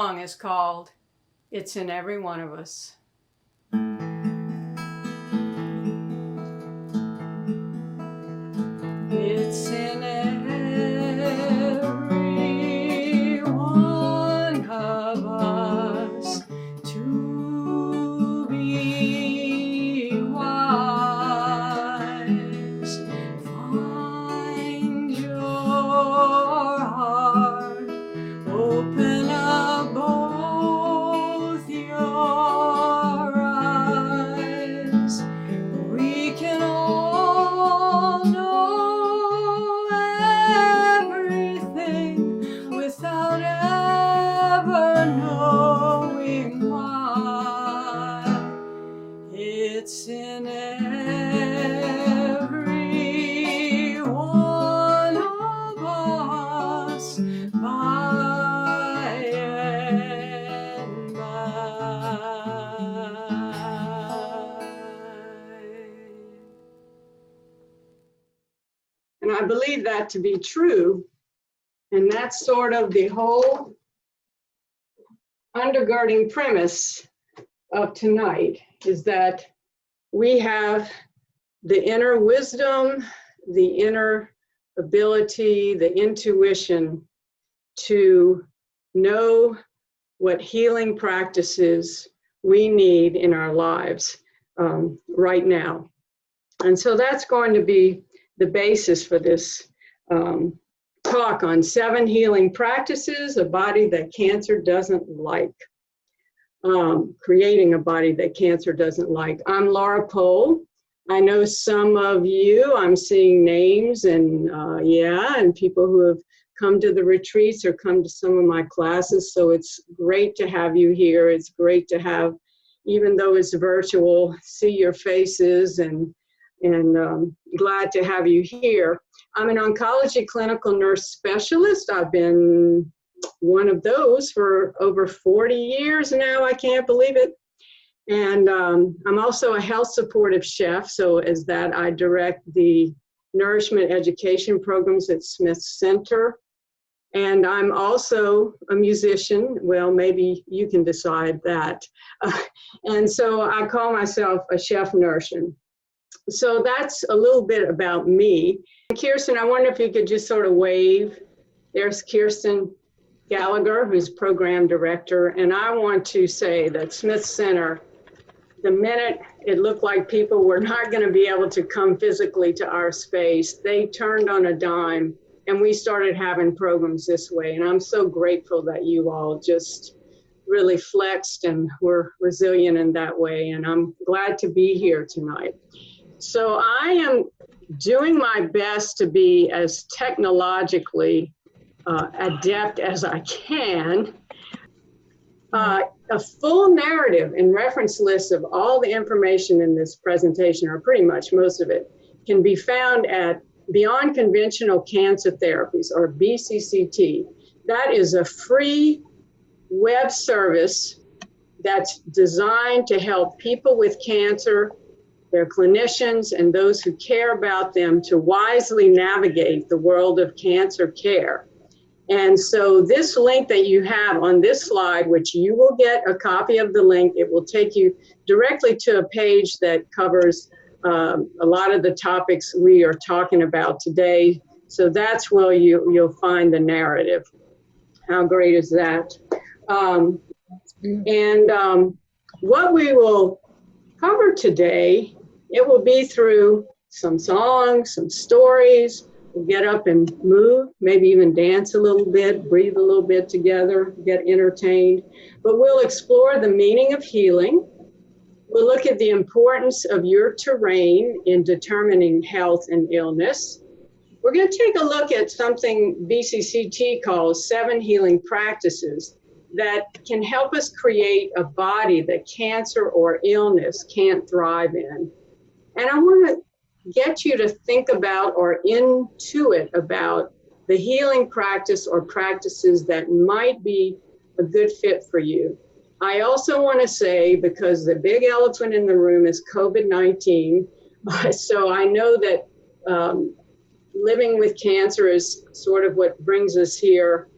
song is called It's in Every One of Us. It's in every one of us to be wise. Find your heart, open up both your eyes. We can all know everything without ever knowing why. It's in every one of us by and by. And I believe that to be true. And that's sort of the whole undergirding premise of tonight, is that we have the inner wisdom, the inner ability, the intuition to know what healing practices we need in our lives right now. And so that's going to be the basis for this talk on 7 healing practices, a body that cancer doesn't like. Creating a body that cancer doesn't like. I'm Laura Pohl. I know some of you, I'm seeing names and and people who have come to the retreats or come to some of my classes. So it's great to have you here. It's great to have, even though it's virtual, see your faces and glad to have you here. I'm an oncology clinical nurse specialist. I've been one of those for over 40 years now. I can't believe it. And I'm also a health supportive chef. So as that, I direct the nourishment education programs at Smith Center. And I'm also a musician. Well, maybe you can decide that. And so I call myself a chef nursing. So that's a little bit about me. Kirsten, I wonder if you could just sort of wave. There's Kirsten Gallagher, who's program director. And I want to say that Smith Center, the minute it looked like people were not going to be able to come physically to our space, they turned on a dime and we started having programs this way. And I'm so grateful that you all just really flexed and were resilient in that way. And I'm glad to be here tonight. So I am doing my best to be as technologically adept as I can. A full narrative and reference list of all the information in this presentation, or pretty much most of it, can be found at Beyond Conventional Cancer Therapies, or BCCT. That is a free web service that's designed to help people with cancer, their clinicians, and those who care about them to wisely navigate the world of cancer care. And so this link that you have on this slide, which you will get a copy of the link, it will take you directly to a page that covers a lot of the topics we are talking about today. So that's where you'll find the narrative. How great is that? What we will cover today, it will be through some songs, some stories. We'll get up and move, maybe even dance a little bit, breathe a little bit together, get entertained. But we'll explore the meaning of healing. We'll look at the importance of your terrain in determining health and illness. We're going to take a look at something BCCT calls 7 healing practices that can help us create a body that cancer or illness can't thrive in. And I want to get you to think about or intuit about the healing practice or practices that might be a good fit for you. I also want to say, because the big elephant in the room is COVID-19, so I know that living with cancer is sort of what brings us here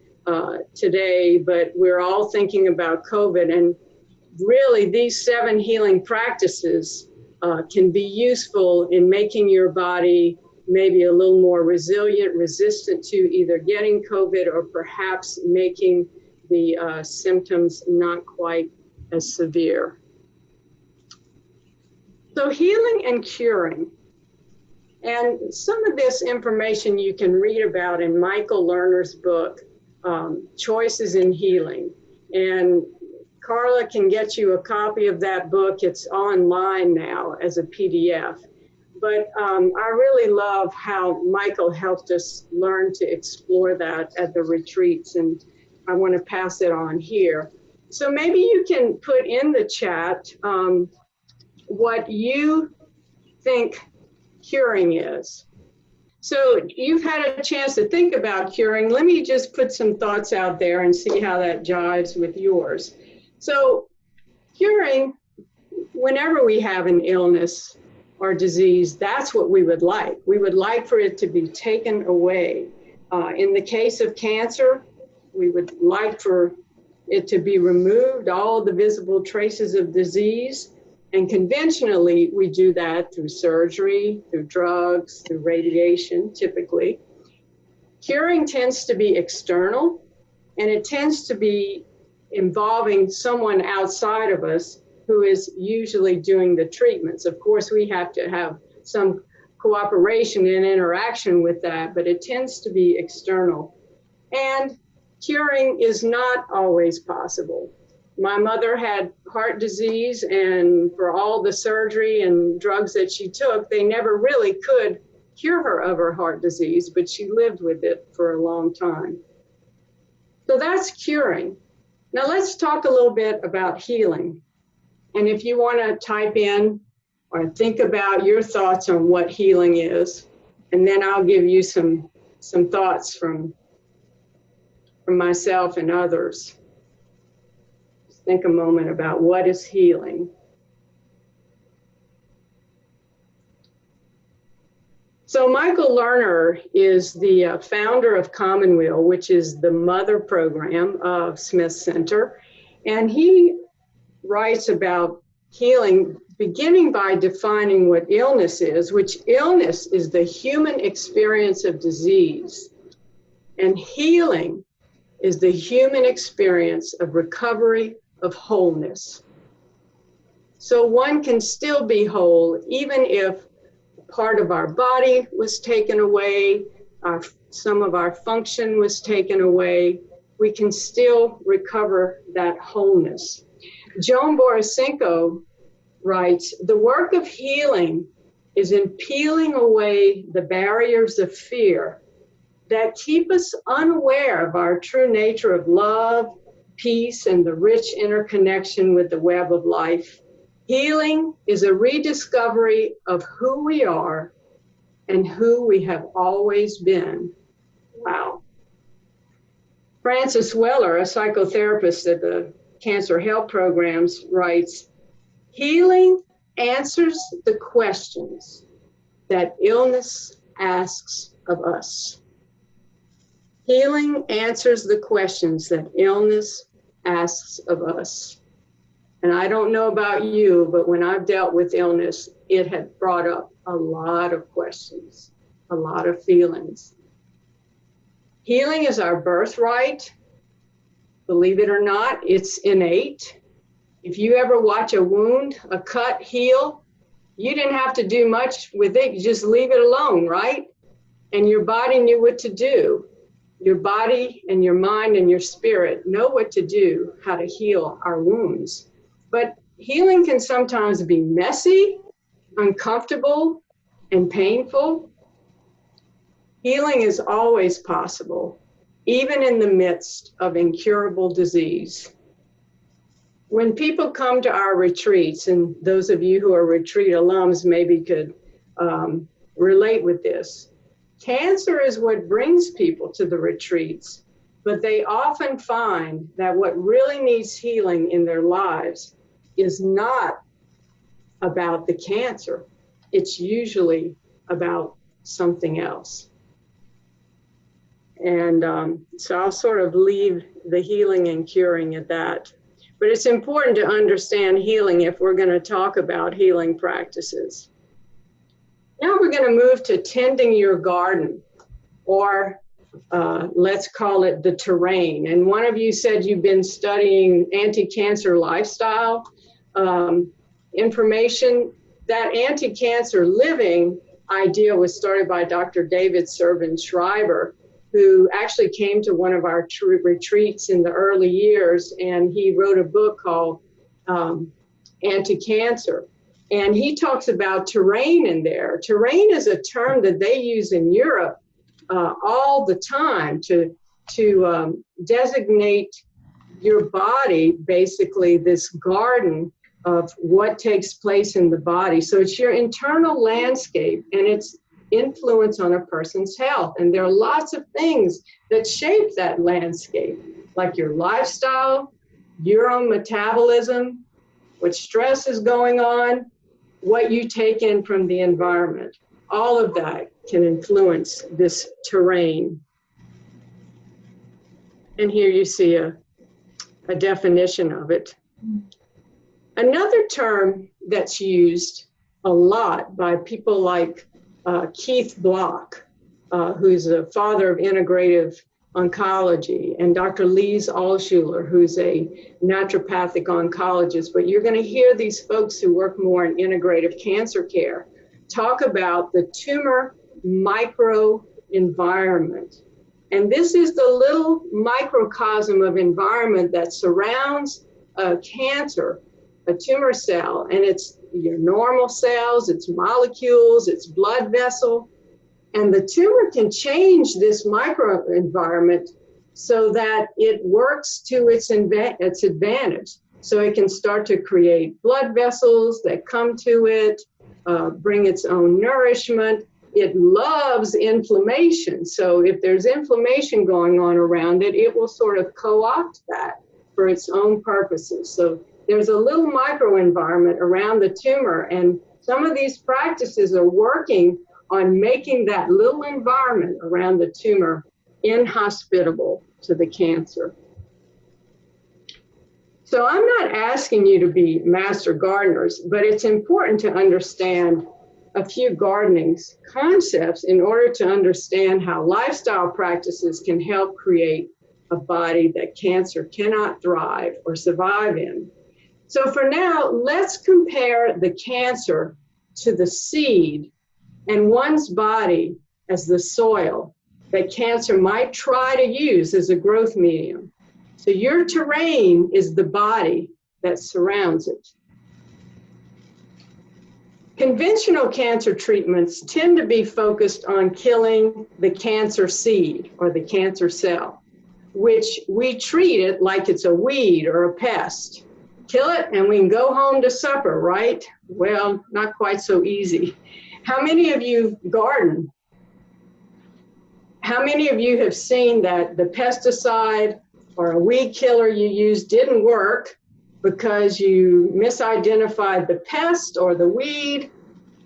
today, but we're all thinking about COVID. And really, these 7 healing practices can be useful in making your body maybe a little more resilient, resistant to either getting COVID or perhaps making the symptoms not quite as severe. So healing and curing. And some of this information you can read about in Michael Lerner's book, Choices in Healing. And Carla can get you a copy of that book. It's online now as a PDF. But I really love how Michael helped us learn to explore that at the retreats, and I want to pass it on here. So maybe you can put in the chat what you think curing is. So you've had a chance to think about curing. Let me just put some thoughts out there and see how that jives with yours. So curing, whenever we have an illness or disease, that's what we would like. We would like for it to be taken away. In the case of cancer, we would like for it to be removed, all the visible traces of disease. And conventionally, we do that through surgery, through drugs, through radiation, typically. Curing tends to be external, and it tends to be involving someone outside of us who is usually doing the treatments. Of course, we have to have some cooperation and interaction with that, but it tends to be external. And curing is not always possible. My mother had heart disease, and for all the surgery and drugs that she took, they never really could cure her of her heart disease, but she lived with it for a long time. So that's curing. Now let's talk a little bit about healing. And if you want to type in or think about your thoughts on what healing is, and then I'll give you some thoughts from myself and others. Just think a moment about what is healing. So Michael Lerner is the founder of Commonweal, which is the mother program of Smith Center. And he writes about healing, beginning by defining what illness is, which illness is the human experience of disease. And healing is the human experience of recovery, of wholeness. So one can still be whole, even if part of our body was taken away, some of our function was taken away, we can still recover that wholeness. Joan Borysenko writes, the work of healing is in peeling away the barriers of fear that keep us unaware of our true nature of love, peace, and the rich interconnection with the web of life. Healing is a rediscovery of who we are and who we have always been. Wow. Frances Weller, a psychotherapist at the Cancer Help Programs, writes, healing answers the questions that illness asks of us. Healing answers the questions that illness asks of us. And I don't know about you, but when I've dealt with illness, it had brought up a lot of questions, a lot of feelings. Healing is our birthright. Believe it or not, it's innate. If you ever watch a wound, a cut heal, you didn't have to do much with it. You just leave it alone, right? And your body knew what to do. Your body and your mind and your spirit know what to do, how to heal our wounds. But healing can sometimes be messy, uncomfortable, and painful. Healing is always possible, even in the midst of incurable disease. When people come to our retreats, and those of you who are retreat alums maybe could relate with this, cancer is what brings people to the retreats, but they often find that what really needs healing in their lives is not about the cancer. It's usually about something else. And so I'll sort of leave the healing and curing at that. But it's important to understand healing if we're going to talk about healing practices. Now we're going to move to tending your garden, or let's call it the terrain. And one of you said you've been studying anti-cancer lifestyle information. That anti-cancer living idea was started by Dr. David Servin Schreiber, who actually came to one of our retreats in the early years, and he wrote a book called Anti-Cancer. And he talks about terrain in there. Terrain is a term that they use in Europe all the time to designate your body, basically this garden of what takes place in the body. So it's your internal landscape and its influence on a person's health. And there are lots of things that shape that landscape, like your lifestyle, your own metabolism, what stress is going on, what you take in from the environment. All of that can influence this terrain. And here you see a definition of it. Another term that's used a lot by people like Keith Block, who's a father of integrative oncology, and Dr. Lise Alschuler, who's a naturopathic oncologist. But you're going to hear these folks who work more in integrative cancer care talk about the tumor microenvironment. And this is the little microcosm of environment that surrounds a cancer, a tumor cell, and it's your normal cells, its molecules, its blood vessel. And the tumor can change this microenvironment so that it works to its advantage. So it can start to create blood vessels that come to it, bring its own nourishment. It loves inflammation. So if there's inflammation going on around it, it will sort of co-opt that for its own purposes. So there's a little microenvironment around the tumor, and some of these practices are working on making that little environment around the tumor inhospitable to the cancer. So I'm not asking you to be master gardeners, but it's important to understand a few gardening concepts in order to understand how lifestyle practices can help create a body that cancer cannot thrive or survive in. So for now, let's compare the cancer to the seed and one's body as the soil that cancer might try to use as a growth medium. So your terrain is the body that surrounds it. Conventional cancer treatments tend to be focused on killing the cancer seed or the cancer cell, which we treat it like it's a weed or a pest. Kill it and we can go home to supper, right? Well, not quite so easy. How many of you garden? How many of you have seen that the pesticide or a weed killer you used didn't work because you misidentified the pest or the weed,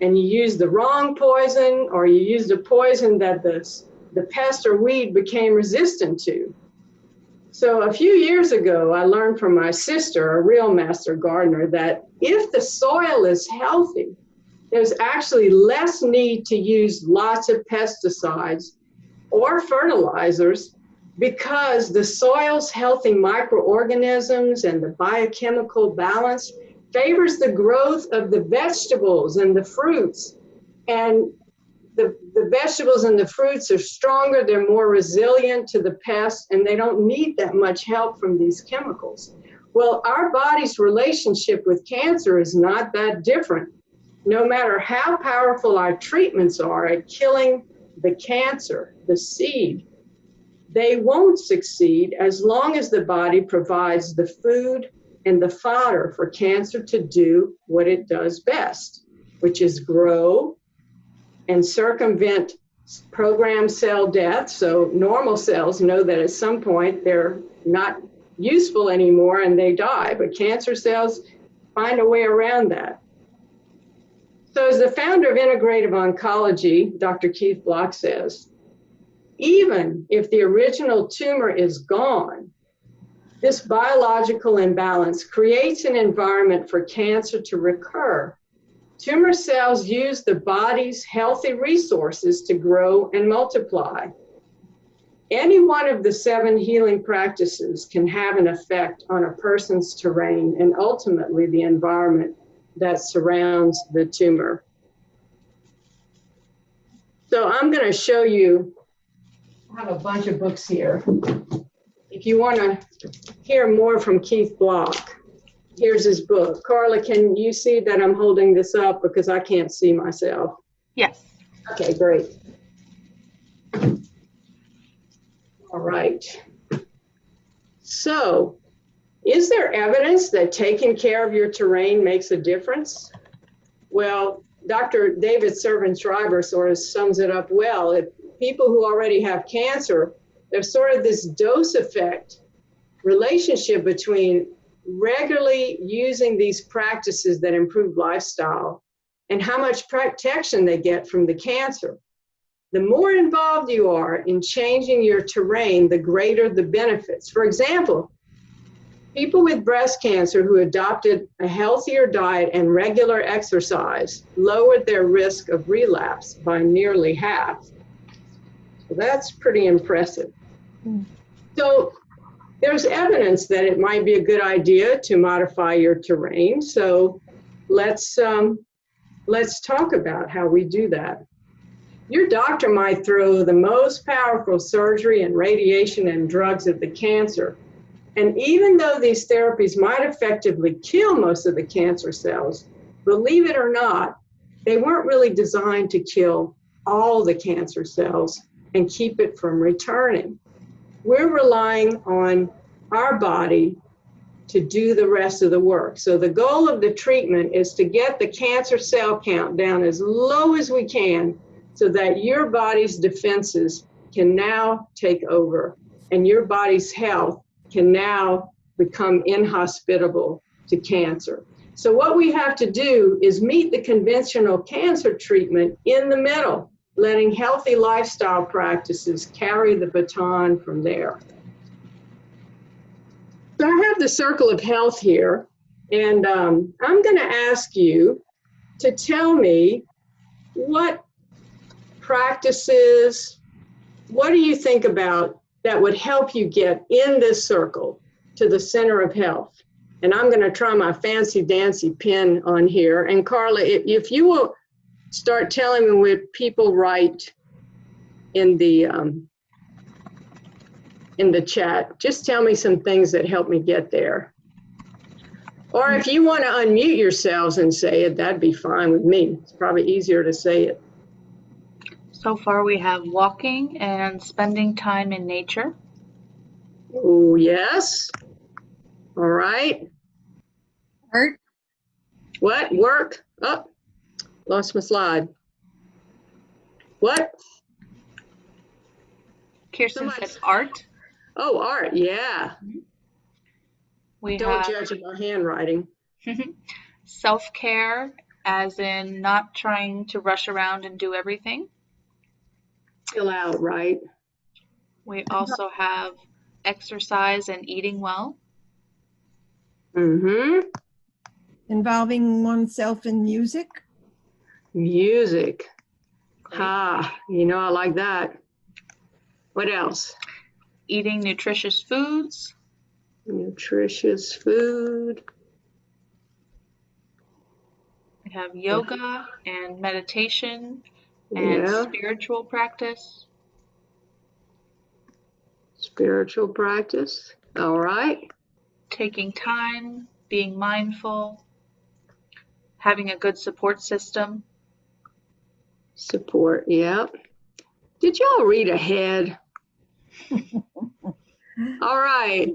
and you used the wrong poison, or you used a poison that the pest or weed became resistant to? So a few years ago, I learned from my sister, a real master gardener, that if the soil is healthy, there's actually less need to use lots of pesticides or fertilizers, because the soil's healthy microorganisms and the biochemical balance favors the growth of the vegetables and the fruits. And the vegetables and the fruits are stronger, they're more resilient to the pests, and they don't need that much help from these chemicals. Well, our body's relationship with cancer is not that different. No matter how powerful our treatments are at killing the cancer, the seed, they won't succeed as long as the body provides the food and the fodder for cancer to do what it does best, which is grow and circumvent programmed cell death. So normal cells know that at some point they're not useful anymore and they die, but cancer cells find a way around that. So as the founder of integrative oncology, Dr. Keith Block says, Even if the original tumor is gone, this biological imbalance creates an environment for cancer to recur. Tumor cells use the body's healthy resources to grow and multiply. Any one of the 7 healing practices can have an effect on a person's terrain and ultimately the environment that surrounds the tumor. So I'm going to show you, I have a bunch of books here. If you want to hear more from Keith Block, here's his book. Carla, can you see that I'm holding this up because I can't see myself? Yes. Okay, great. All right. So, is there evidence that taking care of your terrain makes a difference? Well, Dr. David Servan-Schreiber sort of sums it up well. If people who already have cancer, there's sort of this dose effect relationship between regularly using these practices that improve lifestyle and how much protection they get from the cancer. The more involved you are in changing your terrain, the greater the benefits. For example, people with breast cancer who adopted a healthier diet and regular exercise lowered their risk of relapse by nearly half. So that's pretty impressive. So there's evidence that it might be a good idea to modify your terrain. So let's talk about how we do that. Your doctor might throw the most powerful surgery and radiation and drugs at the cancer. And even though these therapies might effectively kill most of the cancer cells, believe it or not, they weren't really designed to kill all the cancer cells and keep it from returning. We're relying on our body to do the rest of the work. So the goal of the treatment is to get the cancer cell count down as low as we can so that your body's defenses can now take over and your body's health can now become inhospitable to cancer. So what we have to do is meet the conventional cancer treatment in the middle, letting healthy lifestyle practices carry the baton from there. So I have the circle of health here, and I'm going to ask you to tell me what practices, what do you think about that would help you get in this circle to the center of health? And I'm going to try my fancy dancy pen on here. And Carla, if you will start telling me what people write in the chat, just tell me some things that help me get there. Or if you want to unmute yourselves and say it, that'd be fine with me. It's probably easier to say it. So far we have walking and spending time in nature. Oh, yes. All right. Art. What? Work? Oh, lost my slide. What? Kirsten said art. Oh, art, yeah. We Don't have judge my handwriting. self-care, as in not trying to rush around and do everything. Chill out, right? We also have exercise and eating well. Mm-hmm. Involving oneself in music. Music. Great. Ah, you know, I like that. What else? Eating nutritious foods. Nutritious food. We have yoga and meditation and spiritual practice. Spiritual practice. All right. Taking time, being mindful, having a good support system. Support, yeah. Did y'all read ahead? All right.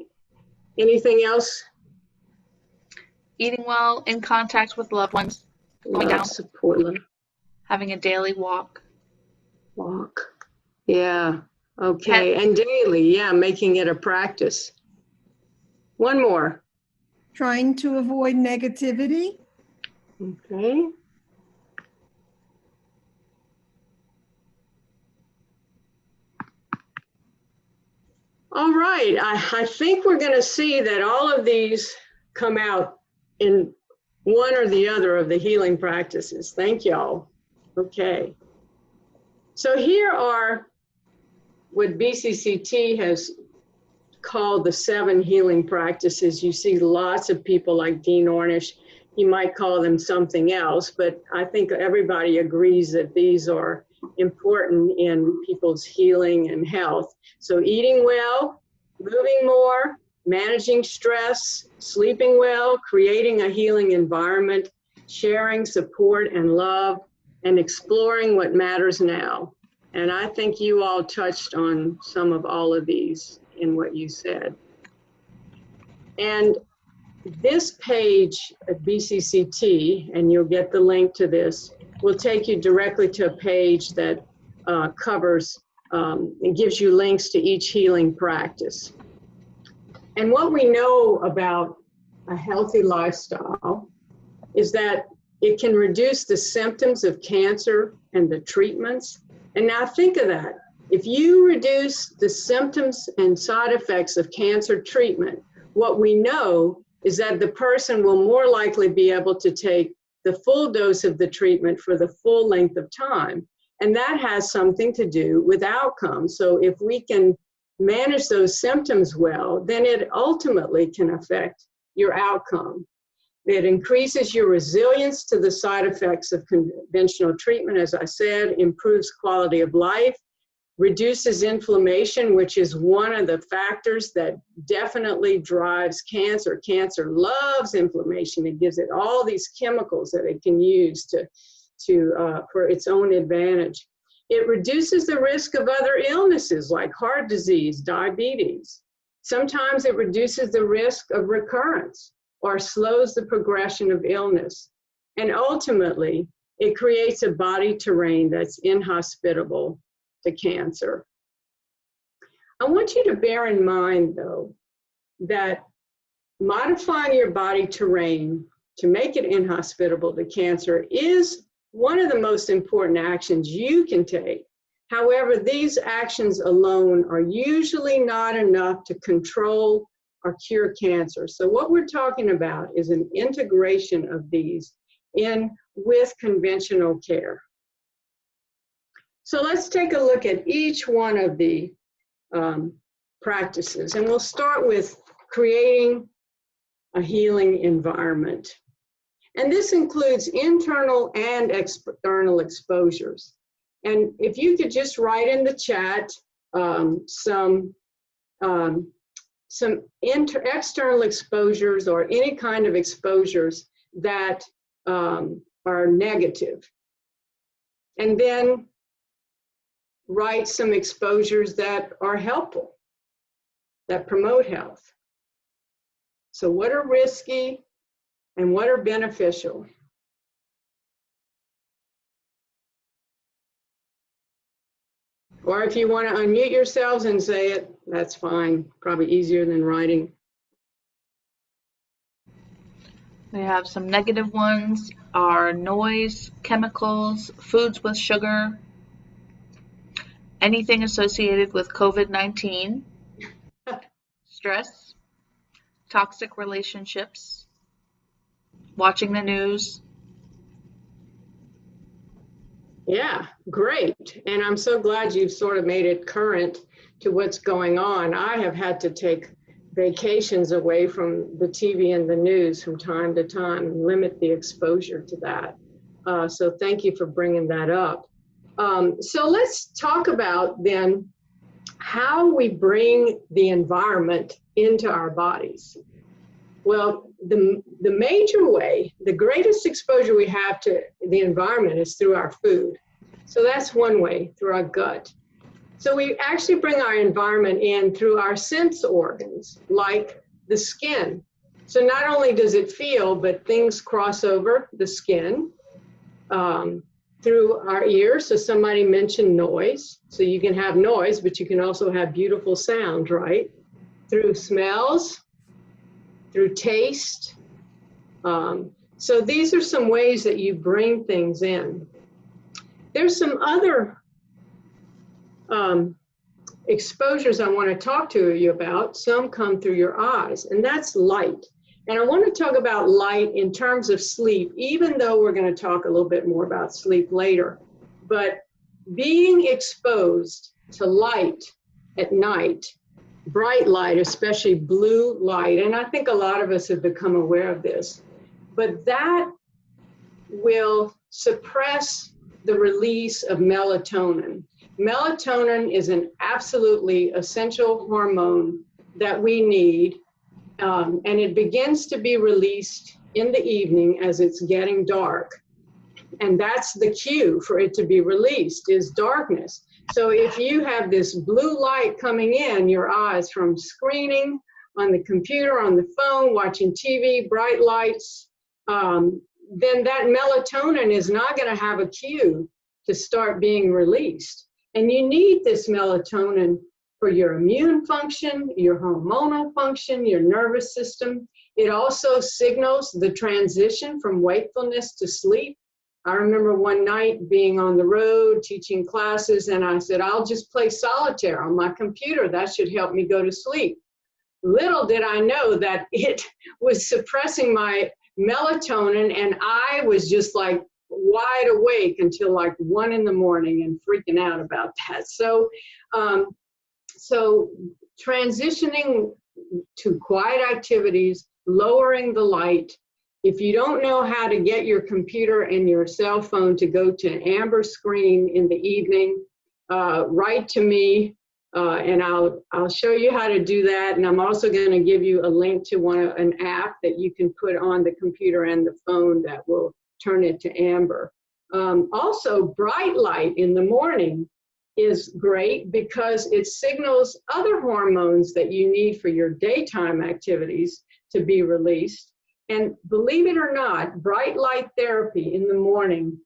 Anything else? Eating well, in contact with loved ones, going down, support, having a daily walk. Walk. Yeah. Okay. And daily, yeah, making it a practice. One more. Trying to avoid negativity. Okay. right. I think we're going to see that all of these come out in one or the other of the healing practices. Thank y'all. Okay. So here are what BCCT has called the 7 healing practices. You see lots of people like Dean Ornish. He might call them something else, but I think everybody agrees that these are important in people's healing and health. So eating well, moving more, managing stress, sleeping well, creating a healing environment, sharing support and love, and exploring what matters now. And I think you all touched on some of all of these in what you said. And this page at BCCT, and you'll get the link to this, will take you directly to a page that covers and gives you links to each healing practice. And what we know about a healthy lifestyle is that it can reduce the symptoms of cancer and the treatments. And now think of that. If you reduce the symptoms and side effects of cancer treatment, what we know is that the person will more likely be able to take the full dose of the treatment for the full length of time. And that has something to do with outcomes. So if we can manage those symptoms well, then it ultimately can affect your outcome. It increases your resilience to the side effects of conventional treatment, as I said, improves quality of life, reduces inflammation, which is one of the factors that definitely drives cancer. Cancer loves inflammation. It gives it all these chemicals that it can use for its own advantage. It reduces the risk of other illnesses like heart disease, diabetes. Sometimes it reduces the risk of recurrence or slows the progression of illness. And ultimately, it creates a body terrain that's inhospitable to cancer. I want you to bear in mind, though, that modifying your body terrain to make it inhospitable to cancer is one of the most important actions you can take. However, these actions alone are usually not enough to control or cure cancer. So what we're talking about is an integration of these in with conventional care. So let's take a look at each one of the practices, and we'll start with creating a healing environment. And this includes internal and external exposures. And if you could just write in the chat some external exposures or any kind of exposures that are negative. And then write some exposures that are helpful, that promote health. So what are risky and what are beneficial? Or if you want to unmute yourselves and say it, that's fine. Probably easier than writing. We have some negative ones are noise, chemicals, foods with sugar, anything associated with COVID-19, stress, toxic relationships, watching the news. Yeah, great. And I'm so glad you've sort of made it current to what's going on. I have had to take vacations away from the TV and the news from time to time and limit the exposure to that. So thank you for bringing that up. So let's talk about then how we bring the environment into our bodies. Well, the major way, the greatest exposure we have to the environment is through our food. So that's one way, through our gut. So we actually bring our environment in through our sense organs, like the skin. So not only does it feel, but things cross over the skin through our ears. So somebody mentioned noise. So you can have noise, but you can also have beautiful sound, right? Through smells, through taste. So these are some ways that you bring things in. There's some other exposures I want to talk to you about, some come through your eyes, and that's light. And I want to talk about light in terms of sleep, even though we're going to talk a little bit more about sleep later. But being exposed to light at night, bright light, especially blue light, and I think a lot of us have become aware of this, but that will suppress the release of melatonin. Melatonin is an absolutely essential hormone that we need, and it begins to be released in the evening as it's getting dark. And that's the cue for it to be released, is darkness. So if you have this blue light coming in your eyes from screening on the computer, on the phone, watching TV, bright lights, then that melatonin is not going to have a cue to start being released. And you need this melatonin for your immune function, your hormonal function, your nervous system. It also signals the transition from wakefulness to sleep. I remember one night being on the road, teaching classes, and I said, I'll just play solitaire on my computer. That should help me go to sleep. Little did I know that it was suppressing my melatonin, and I was just like wide awake until like 1 in the morning and freaking out about that. So transitioning to quiet activities, lowering the light. If you don't know how to get your computer and your cell phone to go to an amber screen in the evening, write to me, and I'll show you how to do that. And I'm also going to give you a link to an app that you can put on the computer and the phone that will turn it to amber. Also, bright light in the morning is great because it signals other hormones that you need for your daytime activities to be released. And believe it or not, bright light therapy in the morning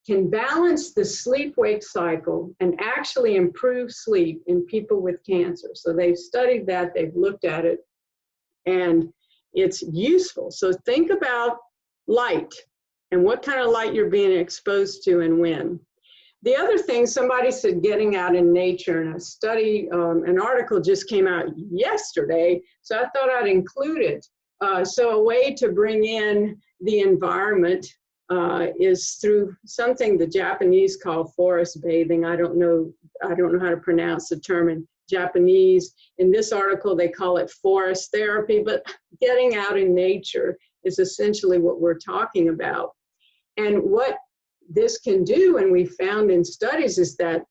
can balance the sleep-wake cycle and actually improve sleep in people with cancer. So they've studied that, they've looked at it, and it's useful. So think about light and what kind of light you're being exposed to and when. The other thing, somebody said getting out in nature, and a study, an article just came out yesterday, so I thought I'd include it. So a way to bring in the environment is through something the Japanese call forest bathing. I don't know how to pronounce the term in Japanese. In this article, they call it forest therapy, but getting out in nature is essentially what we're talking about. And what this can do, and we found in studies, is that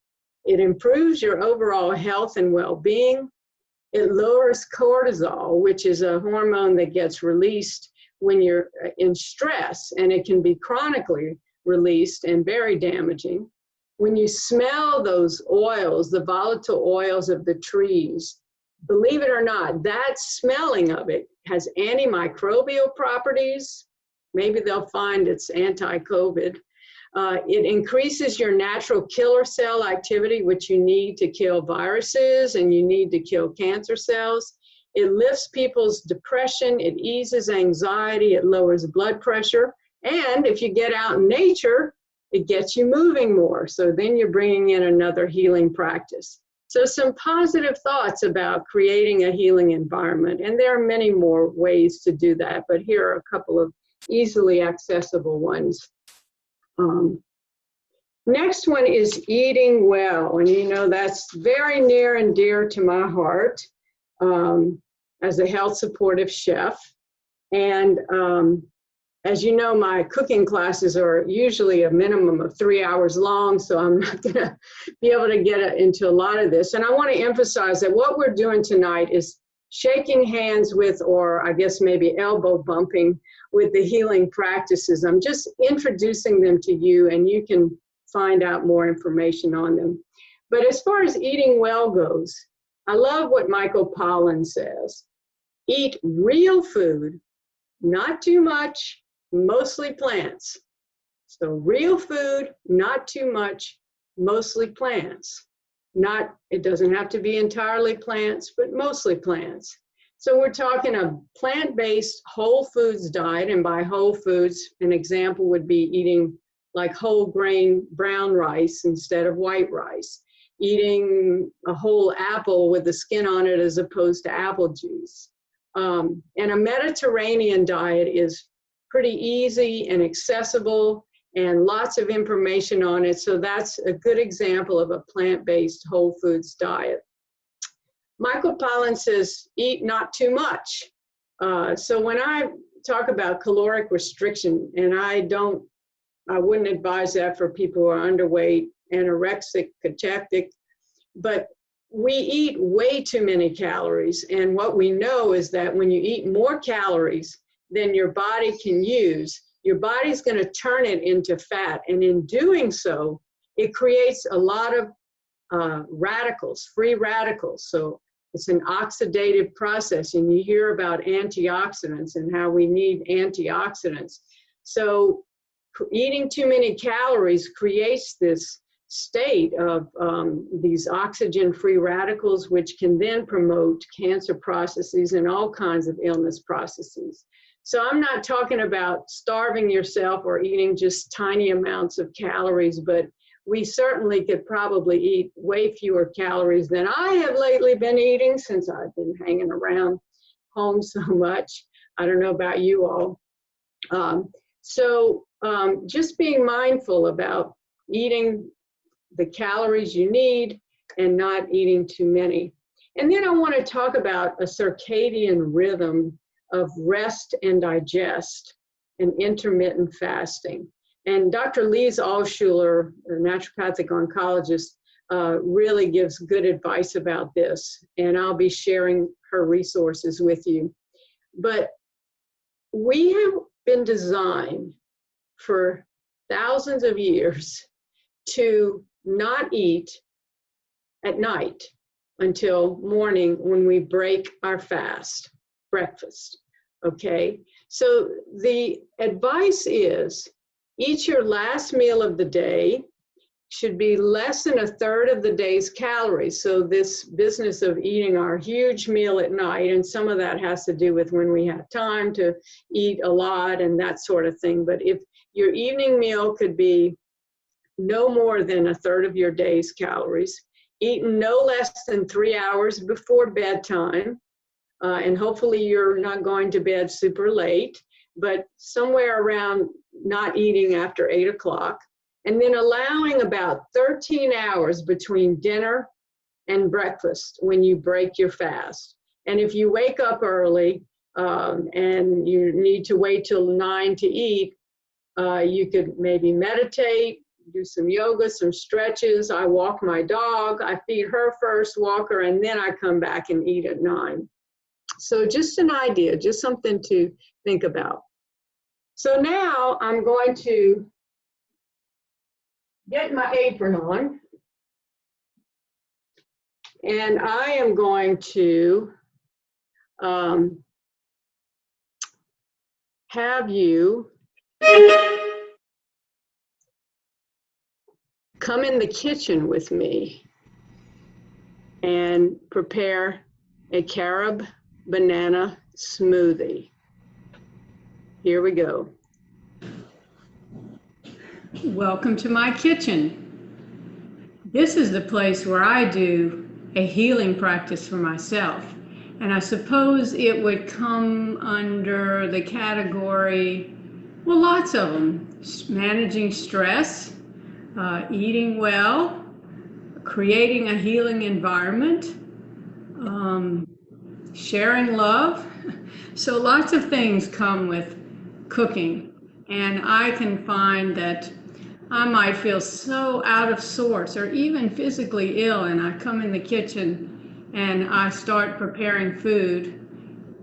it improves your overall health and well-being. It lowers cortisol, which is a hormone that gets released when you're in stress, and it can be chronically released and very damaging. When you smell those oils, the volatile oils of the trees, believe it or not, that smelling of it has antimicrobial properties. Maybe they'll find it's anti-COVID. It increases your natural killer cell activity, which you need to kill viruses and you need to kill cancer cells. It lifts people's depression, it eases anxiety, it lowers blood pressure. And if you get out in nature, it gets you moving more. So then you're bringing in another healing practice. So some positive thoughts about creating a healing environment. And there are many more ways to do that, but here are a couple of easily accessible ones. Next one is eating well. And you know, that's very near and dear to my heart as a health supportive chef. And as you know, my cooking classes are usually a minimum of 3 hours long, so I'm not gonna be able to get into a lot of this. And I wanna emphasize that what we're doing tonight is shaking hands with, or I guess maybe elbow bumping with the healing practices. I'm just introducing them to you, and you can find out more information on them. But as far as eating well goes, I love what Michael Pollan says. Eat real food, not too much, mostly plants. So real food, not too much, mostly plants. It doesn't have to be entirely plants, but mostly plants. So we're talking a plant-based whole foods diet, and by whole foods, an example would be eating like whole grain brown rice instead of white rice. eating a whole apple with the skin on it as opposed to apple juice. And a Mediterranean diet is pretty easy and accessible and lots of information on it. So that's a good example of a plant-based whole foods diet. Michael Pollan says, eat not too much. So when I talk about caloric restriction, and I wouldn't advise that for people who are underweight, anorexic, cachectic, but we eat way too many calories. And what we know is that when you eat more calories than your body can use, your body's going to turn it into fat. And in doing so, it creates a lot of radicals, free radicals. So it's an oxidative process. And you hear about antioxidants and how we need antioxidants. So eating too many calories creates this state of these oxygen-free radicals, which can then promote cancer processes and all kinds of illness processes. So I'm not talking about starving yourself or eating just tiny amounts of calories, but we certainly could probably eat way fewer calories than I have lately been eating since I've been hanging around home so much. I don't know about you all. Just being mindful about eating the calories you need and not eating too many. And then I want to talk about a circadian rhythm of rest and digest and intermittent fasting. And Dr. Lise Alschuler, a naturopathic oncologist, really gives good advice about this. And I'll be sharing her resources with you. But we have been designed for thousands of years to not eat at night until morning when we break our fast, breakfast, okay? So the advice is eat your last meal of the day should be less than 1/3 of the day's calories. So this business of eating our huge meal at night, and some of that has to do with when we have time to eat a lot and that sort of thing. But if your evening meal could be no more than 1/3 of your day's calories, eaten no less than 3 hours before bedtime, and hopefully you're not going to bed super late, but somewhere around not eating after 8 o'clock, and then allowing about 13 hours between dinner and breakfast when you break your fast. And if you wake up early and you need to wait till 9 to eat, you could maybe meditate, do some yoga, some stretches. I walk my dog, I feed her first, walk her, and then I come back and eat at 9. So just an idea, just something to think about. So now I'm going to get my apron on, and I am going to have you come in the kitchen with me and prepare a carob banana smoothie. Here we go. Welcome to my kitchen. This is the place where I do a healing practice for myself. And I suppose it would come under the category, well, lots of them: managing stress, eating well, creating a healing environment, sharing love. So lots of things come with cooking. And I can find that I might feel so out of sorts or even physically ill, and I come in the kitchen and I start preparing food,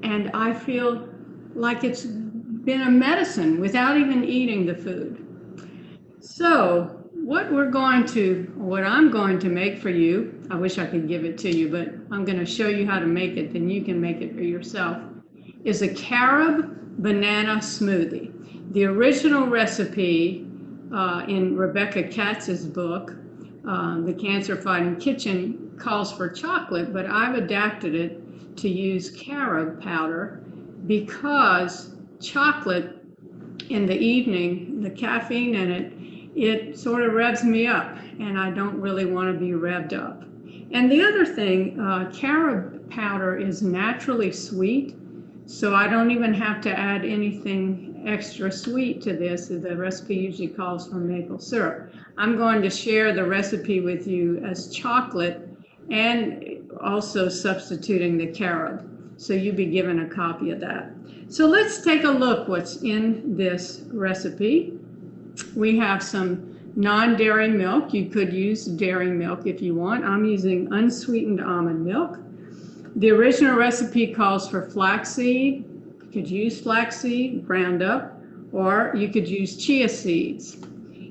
and I feel like it's been a medicine without even eating the food. So what I'm going to make for you, I wish I could give it to you, but I'm going to show you how to make it, then you can make it for yourself, is a carob banana smoothie. The original recipe in Rebecca Katz's book, The Cancer Fighting Kitchen, calls for chocolate, but I've adapted it to use carob powder because chocolate in the evening, the caffeine in it it sort of revs me up, and I don't really want to be revved up. And the other thing, carob powder is naturally sweet, so I don't even have to add anything extra sweet to this. The recipe usually calls for maple syrup. I'm going to share the recipe with you as chocolate and also substituting the carob. So you'll be given a copy of that. So let's take a look what's in this recipe. We have some non-dairy milk. You could use dairy milk if you want. I'm using unsweetened almond milk. The original recipe calls for flaxseed. You could use flaxseed ground up, or you could use chia seeds.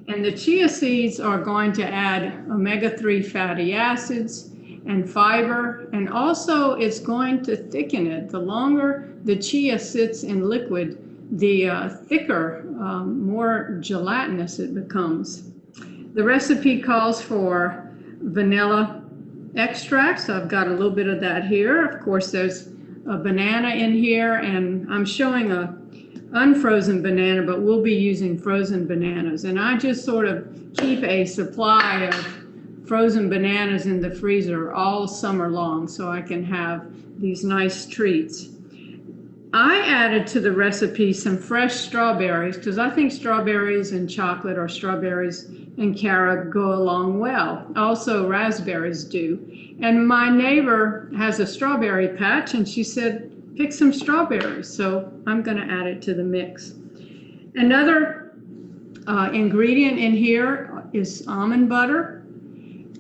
And the chia seeds are going to add omega-3 fatty acids and fiber, and also it's going to thicken it. The longer the chia sits in liquid, the thicker, more gelatinous it becomes. The recipe calls for vanilla extract, so I've got a little bit of that here. Of course, there's a banana in here, and I'm showing a unfrozen banana, but we'll be using frozen bananas. And I just sort of keep a supply of frozen bananas in the freezer all summer long so I can have these nice treats. I added to the recipe some fresh strawberries because I think strawberries and chocolate or strawberries and carob go along well. Also raspberries do. And my neighbor has a strawberry patch and she said, pick some strawberries. So I'm going to add it to the mix. Another ingredient in here is almond butter.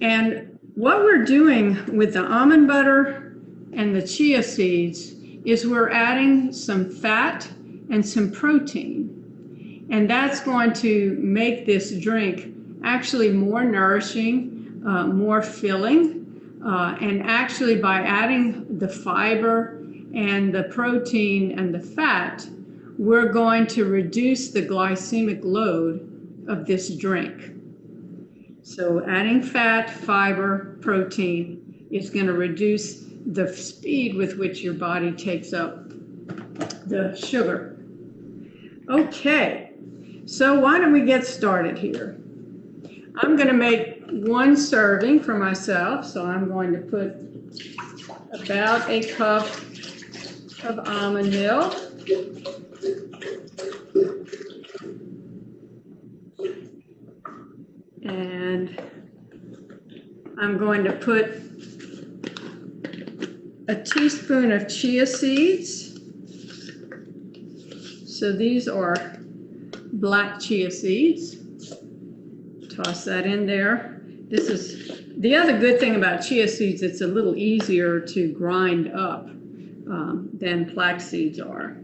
And what we're doing with the almond butter and the chia seeds is we're adding some fat and some protein. And that's going to make this drink actually more nourishing, more filling. And actually by adding the fiber and the protein and the fat, we're going to reduce the glycemic load of this drink. So adding fat, fiber, protein is going to reduce the speed with which your body takes up the sugar. Okay, so why don't we get started here? I'm going to make one serving for myself, so I'm going to put about a cup of almond milk. And I'm going to put a teaspoon of chia seeds. So these are black chia seeds. Toss that in there. This is the other good thing about chia seeds, it's a little easier to grind up than flax seeds are.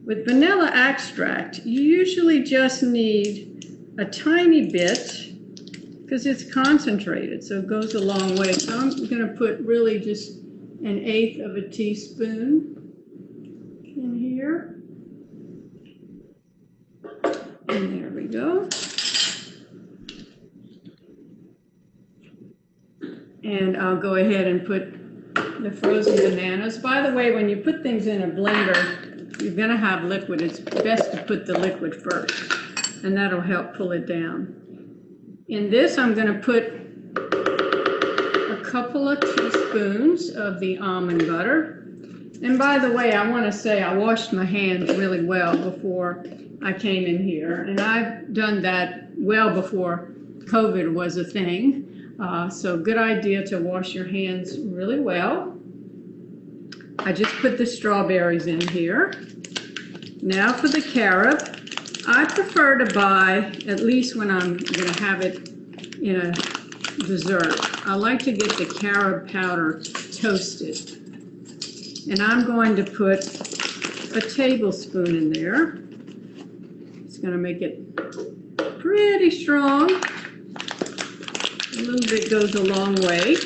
With vanilla extract, you usually just need a tiny bit because it's concentrated, so it goes a long way. So I'm going to put really just 1/8 of a teaspoon in here. And there we go. And I'll go ahead and put the frozen bananas. By the way, when you put things in a blender, you're going to have liquid. It's best to put the liquid first, and that'll help pull it down. In this, I'm going to put a couple of teaspoons of the almond butter. And by the way, I want to say I washed my hands really well before I came in here. And I've done that well before COVID was a thing. So good idea to wash your hands really well. I just put the strawberries in here. Now for the carob. I prefer to buy, at least when I'm going to have it in a dessert, I like to get the carob powder toasted. And I'm going to put a tablespoon in there. It's going to make it pretty strong. A little bit goes a long way.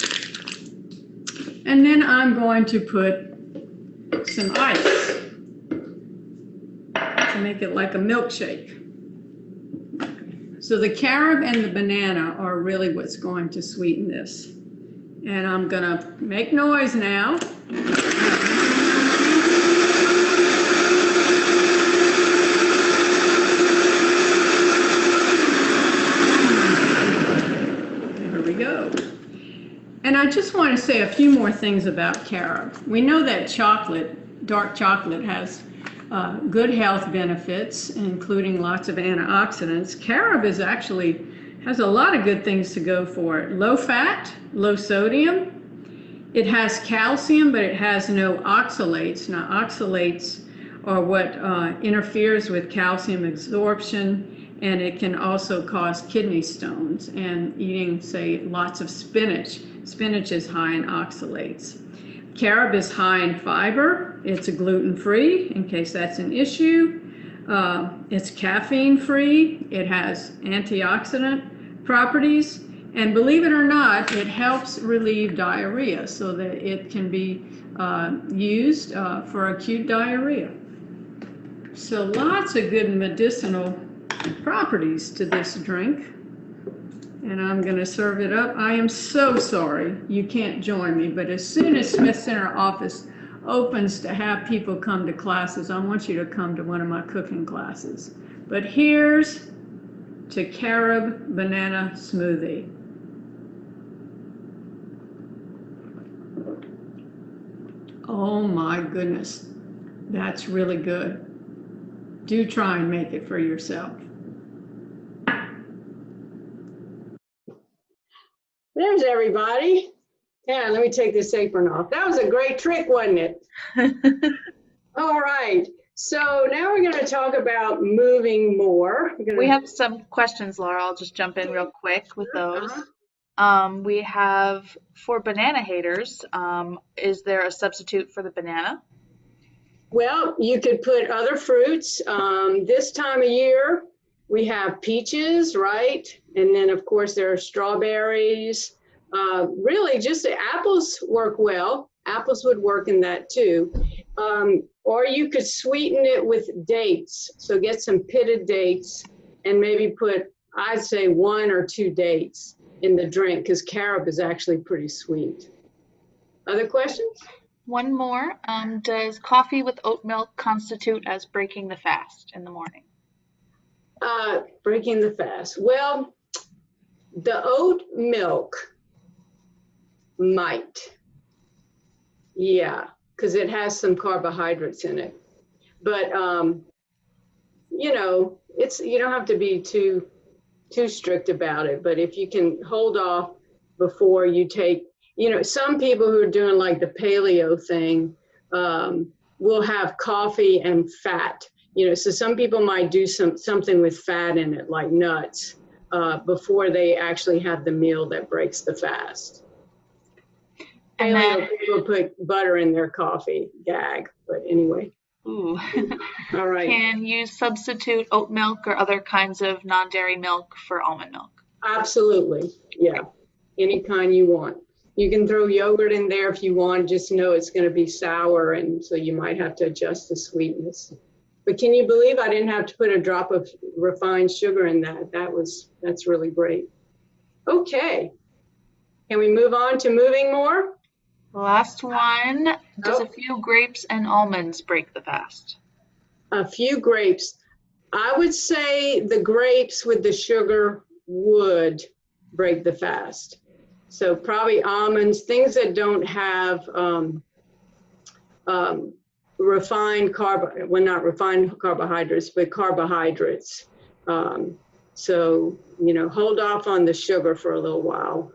And then I'm going to put some ice to make it like a milkshake. So the carob and the banana are really what's going to sweeten this. And I'm going to make noise now. And I just want to say a few more things about carob. We know that chocolate, dark chocolate, has good health benefits, including lots of antioxidants. Carob is actually has a lot of good things to go for it. Low fat, low sodium. It has calcium, but it has no oxalates. Now, oxalates are what interferes with calcium absorption, and it can also cause kidney stones. And eating, say, lots of spinach. Spinach is high in oxalates. Carob is high in fiber. It's gluten-free, in case that's an issue. It's caffeine-free. It has antioxidant properties. And believe it or not, it helps relieve diarrhea so that it can be used for acute diarrhea. So lots of good medicinal properties to this drink. And I'm going to serve it up. I am so sorry you can't join me, but as soon as Smith Center office opens to have people come to classes, I want you to come to one of my cooking classes. But here's to carob banana smoothie. Oh my goodness, that's really good. Do try and make it for yourself. There's everybody. Yeah, let me take this apron off. That was a great trick, wasn't it? All right. So now we're going to talk about moving more. We have some questions, Laura. I'll just jump in real quick with those. We have, for banana haters, is there a substitute for the banana? Well, you could put other fruits. This time of year, we have peaches, right? And then, of course, there are strawberries. Really, just the apples work well. Apples would work in that too. Or you could sweeten it with dates. So get some pitted dates and maybe put, I'd say, 1 or 2 dates in the drink, because carob is actually pretty sweet. Other questions? One more. Does coffee with oat milk constitute as breaking the fast in the morning? Breaking the fast. Well, the oat milk might. Yeah, because it has some carbohydrates in it. But, you know, you don't have to be too strict about it. But if you can hold off before you take, you know, some people who are doing like the paleo thing will have coffee and fat. You know, so some people might do something with fat in it, like nuts, before they actually have the meal that breaks the fast. And Paleo people put butter in their coffee, gag, but anyway. Ooh. All right. Can you substitute oat milk or other kinds of non-dairy milk for almond milk? Absolutely, yeah, any kind you want. You can throw yogurt in there if you want, just know it's going to be sour, and so you might have to adjust the sweetness. But can you believe I didn't have to put a drop of refined sugar in that? That's really great. Okay, can we move on to moving more? Last one. Does a few grapes and almonds break the fast? A few grapes. I would say the grapes with the sugar would break the fast. So probably almonds, things that don't have refined not refined carbohydrates, but carbohydrates. So, you know, hold off on the sugar for a little while.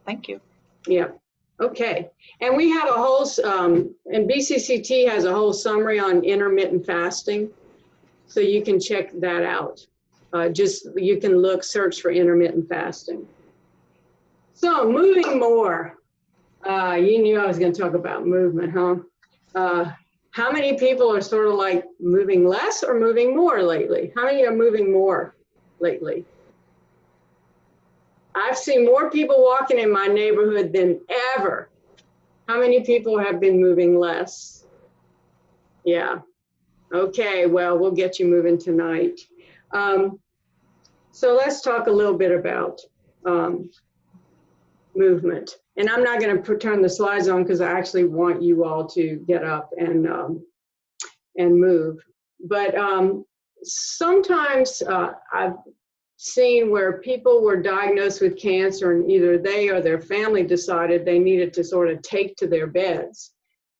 Thank you. Yeah. Okay. And we have a whole, and BCCT has a whole summary on intermittent fasting. So you can check that out. You can search for intermittent fasting. So moving more. You knew I was going to talk about movement, huh? How many people are sort of like moving less or moving more lately? How many are moving more lately? I've seen more people walking in my neighborhood than ever. How many people have been moving less? Yeah. Okay, well, we'll get you moving tonight. So let's talk a little bit about movement. And I'm not going to turn the slides on because I actually want you all to get up and move. But sometimes I've seen where people were diagnosed with cancer and either they or their family decided they needed to sort of take to their beds.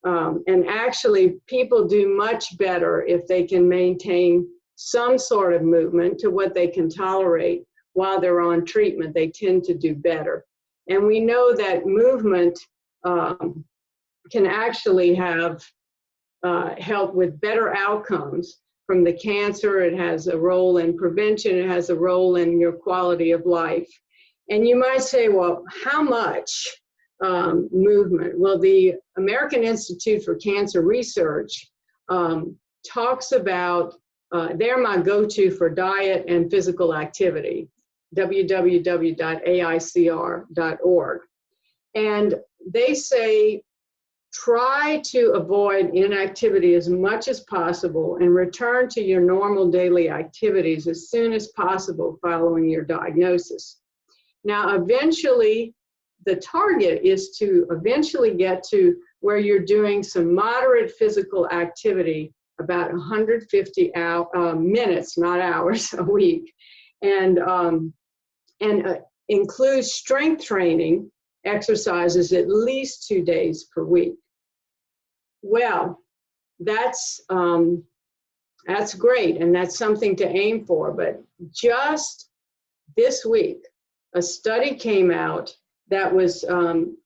And actually, people do much better if they can maintain some sort of movement to what they can tolerate while they're on treatment. They tend to do better. And we know that movement can actually have help with better outcomes from the cancer. It has a role in prevention. It has a role in your quality of life. And you might say, well, how much movement? Well, the American Institute for Cancer Research talks about, they're my go-to for diet and physical activity, www.aicr.org. And they say, try to avoid inactivity as much as possible and return to your normal daily activities as soon as possible following your diagnosis. Now, eventually, the target is to eventually get to where you're doing some moderate physical activity, about 150 minutes, not hours, a week, and includes strength training exercises at least 2 days per week. Well, that's great, and that's something to aim for. But just this week, a study came out that was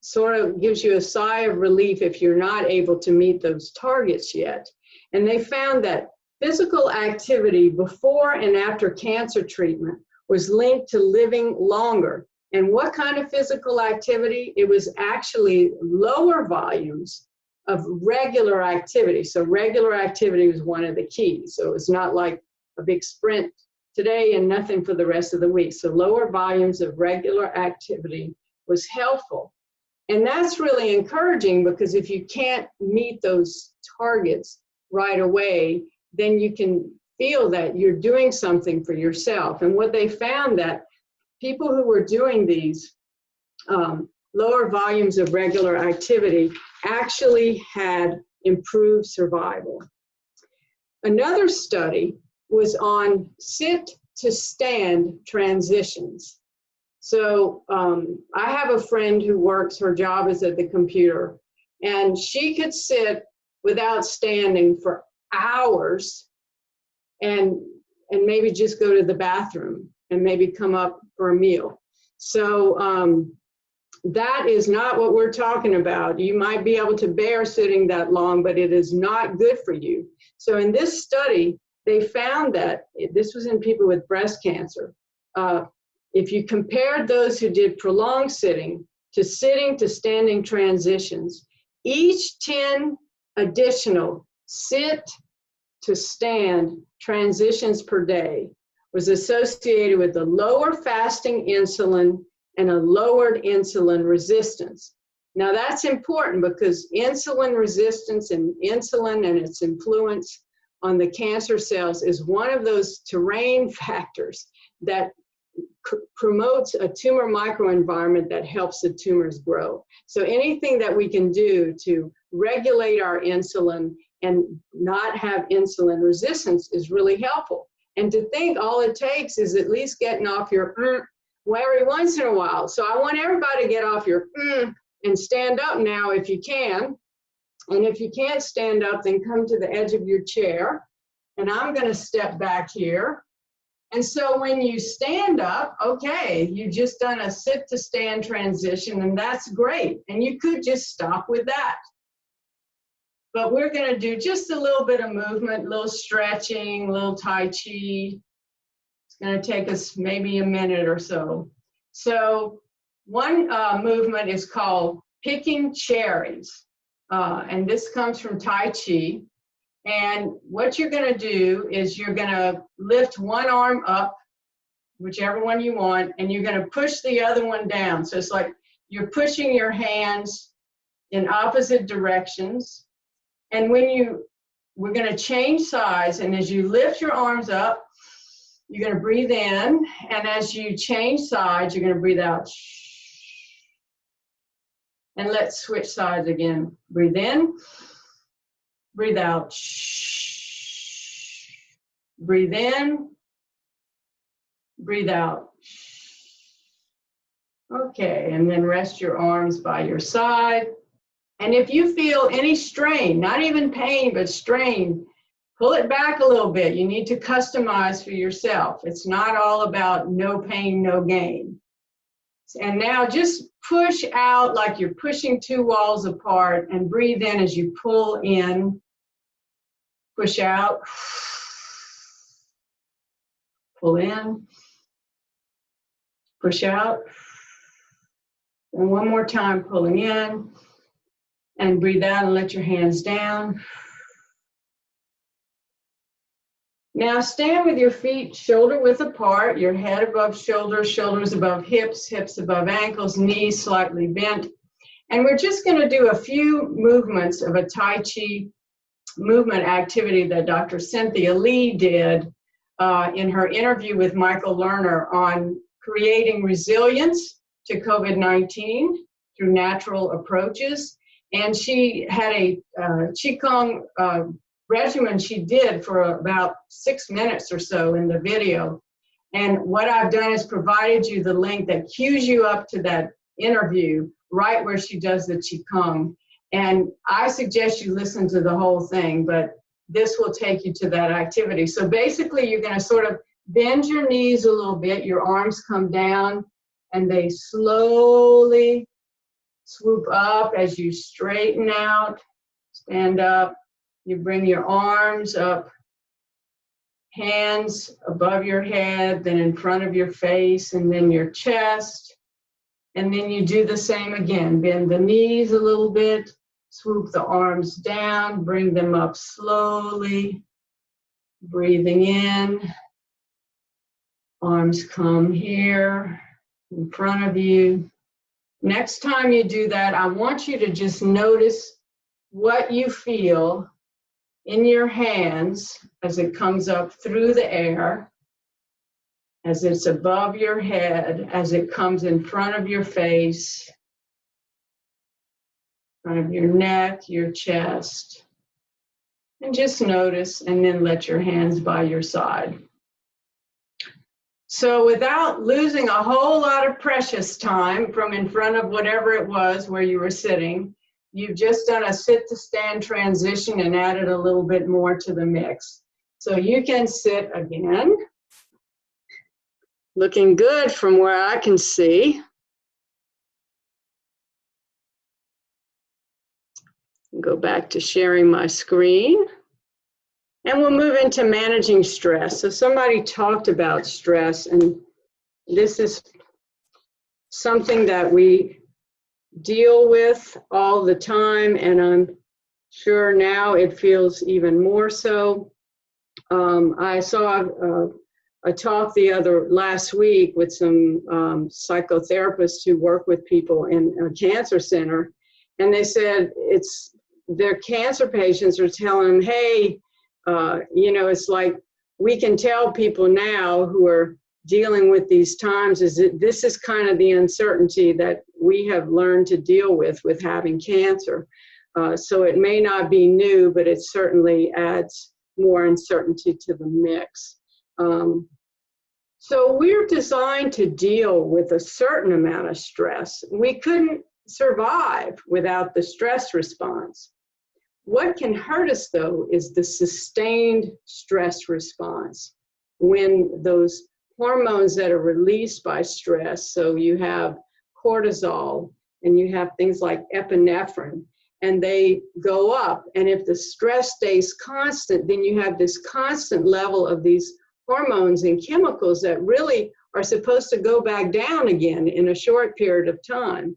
sort of gives you a sigh of relief if you're not able to meet those targets yet. And they found that physical activity before and after cancer treatment was linked to living longer. And what kind of physical activity? It was actually lower volumes of regular activity. So regular activity was one of the keys. So it's not like a big sprint today and nothing for the rest of the week. So lower volumes of regular activity was helpful. And that's really encouraging, because if you can't meet those targets right away, then you can feel that you're doing something for yourself. And what they found, that people who were doing these lower volumes of regular activity actually had improved survival. Another study was on sit to stand transitions. So I have a friend who works, her job is at the computer, and she could sit without standing for hours and maybe just go to the bathroom and maybe come up for a meal. So that is not what we're talking about. You might be able to bear sitting that long, but it is not good for you. So in this study, they found that, this was in people with breast cancer, if you compared those who did prolonged sitting to standing transitions, each 10 additional sit to stand transitions per day was associated with a lower fasting insulin and a lowered insulin resistance. Now that's important, because insulin resistance and insulin and its influence on the cancer cells is one of those terrain factors that promotes a tumor microenvironment that helps the tumors grow. So anything that we can do to regulate our insulin and not have insulin resistance is really helpful. And to think all it takes is at least getting off your well, every once in a while. So I want everybody to get off your and stand up now if you can. And if you can't stand up, then come to the edge of your chair. And I'm going to step back here. And so when you stand up, okay, you've just done a sit to stand transition, and that's great. And you could just stop with that. But we're going to do just a little bit of movement, a little stretching, a little Tai Chi. It's going to take us maybe a minute or so. So one movement is called picking cherries. And this comes from Tai Chi. And what you're going to do is you're going to lift one arm up, whichever one you want, and you're going to push the other one down. So it's like you're pushing your hands in opposite directions. And we're going to change sides. And as you lift your arms up, you're going to breathe in. And as you change sides, you're going to breathe out. And let's switch sides again. Breathe in. Breathe out. Breathe in. Breathe out. Okay, and then rest your arms by your side. And if you feel any strain, not even pain, but strain, pull it back a little bit. You need to customize for yourself. It's not all about no pain, no gain. And now just push out like you're pushing two walls apart, and breathe in as you pull in. Push out. Pull in. Push out. And one more time, pulling in. And breathe out and let your hands down. Now stand with your feet shoulder width apart, your head above shoulders, shoulders above hips, hips above ankles, knees slightly bent. And we're just going to do a few movements of a Tai Chi movement activity that Dr. Cynthia Lee did in her interview with Michael Lerner on creating resilience to COVID-19 through natural approaches. And she had a Qigong regimen she did for about 6 minutes or so in the video. And what I've done is provided you the link that cues you up to that interview right where she does the Qigong. And I suggest you listen to the whole thing, but this will take you to that activity. So basically you're going to sort of bend your knees a little bit, your arms come down, and they slowly swoop up as you straighten out, stand up. You bring your arms up, hands above your head, then in front of your face, and then your chest. And then you do the same again. Bend the knees a little bit, swoop the arms down, bring them up slowly, breathing in. Arms come here in front of you. Next time you do that, I want you to just notice what you feel in your hands as it comes up through the air, as it's above your head, as it comes in front of your face, front of your neck, your chest. And just notice, and then let your hands by your side. So without losing a whole lot of precious time from in front of whatever it was where you were sitting, you've just done a sit to stand transition and added a little bit more to the mix. So you can sit again, looking good from where I can see. Go back to sharing my screen. And we'll move into managing stress. So somebody talked about stress, and this is something that we deal with all the time, and I'm sure now it feels even more so. I saw a talk last week with some psychotherapists who work with people in a cancer center, and they said their cancer patients are telling them, hey, it's like we can tell people now who are dealing with these times is that this is kind of the uncertainty that we have learned to deal with having cancer. So it may not be new, but it certainly adds more uncertainty to the mix. So we're designed to deal with a certain amount of stress. We couldn't survive without the stress response. What can hurt us, though, is the sustained stress response, when those hormones that are released by stress, so you have cortisol and you have things like epinephrine, and they go up. And if the stress stays constant, then you have this constant level of these hormones and chemicals that really are supposed to go back down again in a short period of time.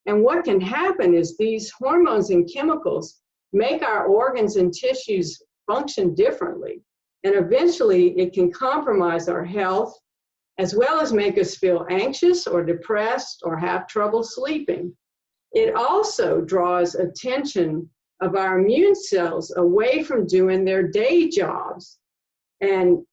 And what can happen is these hormones and chemicals make our organs and tissues function differently. And eventually it can compromise our health, as well as make us feel anxious or depressed or have trouble sleeping. It also draws attention of our immune cells away from doing their day jobs. And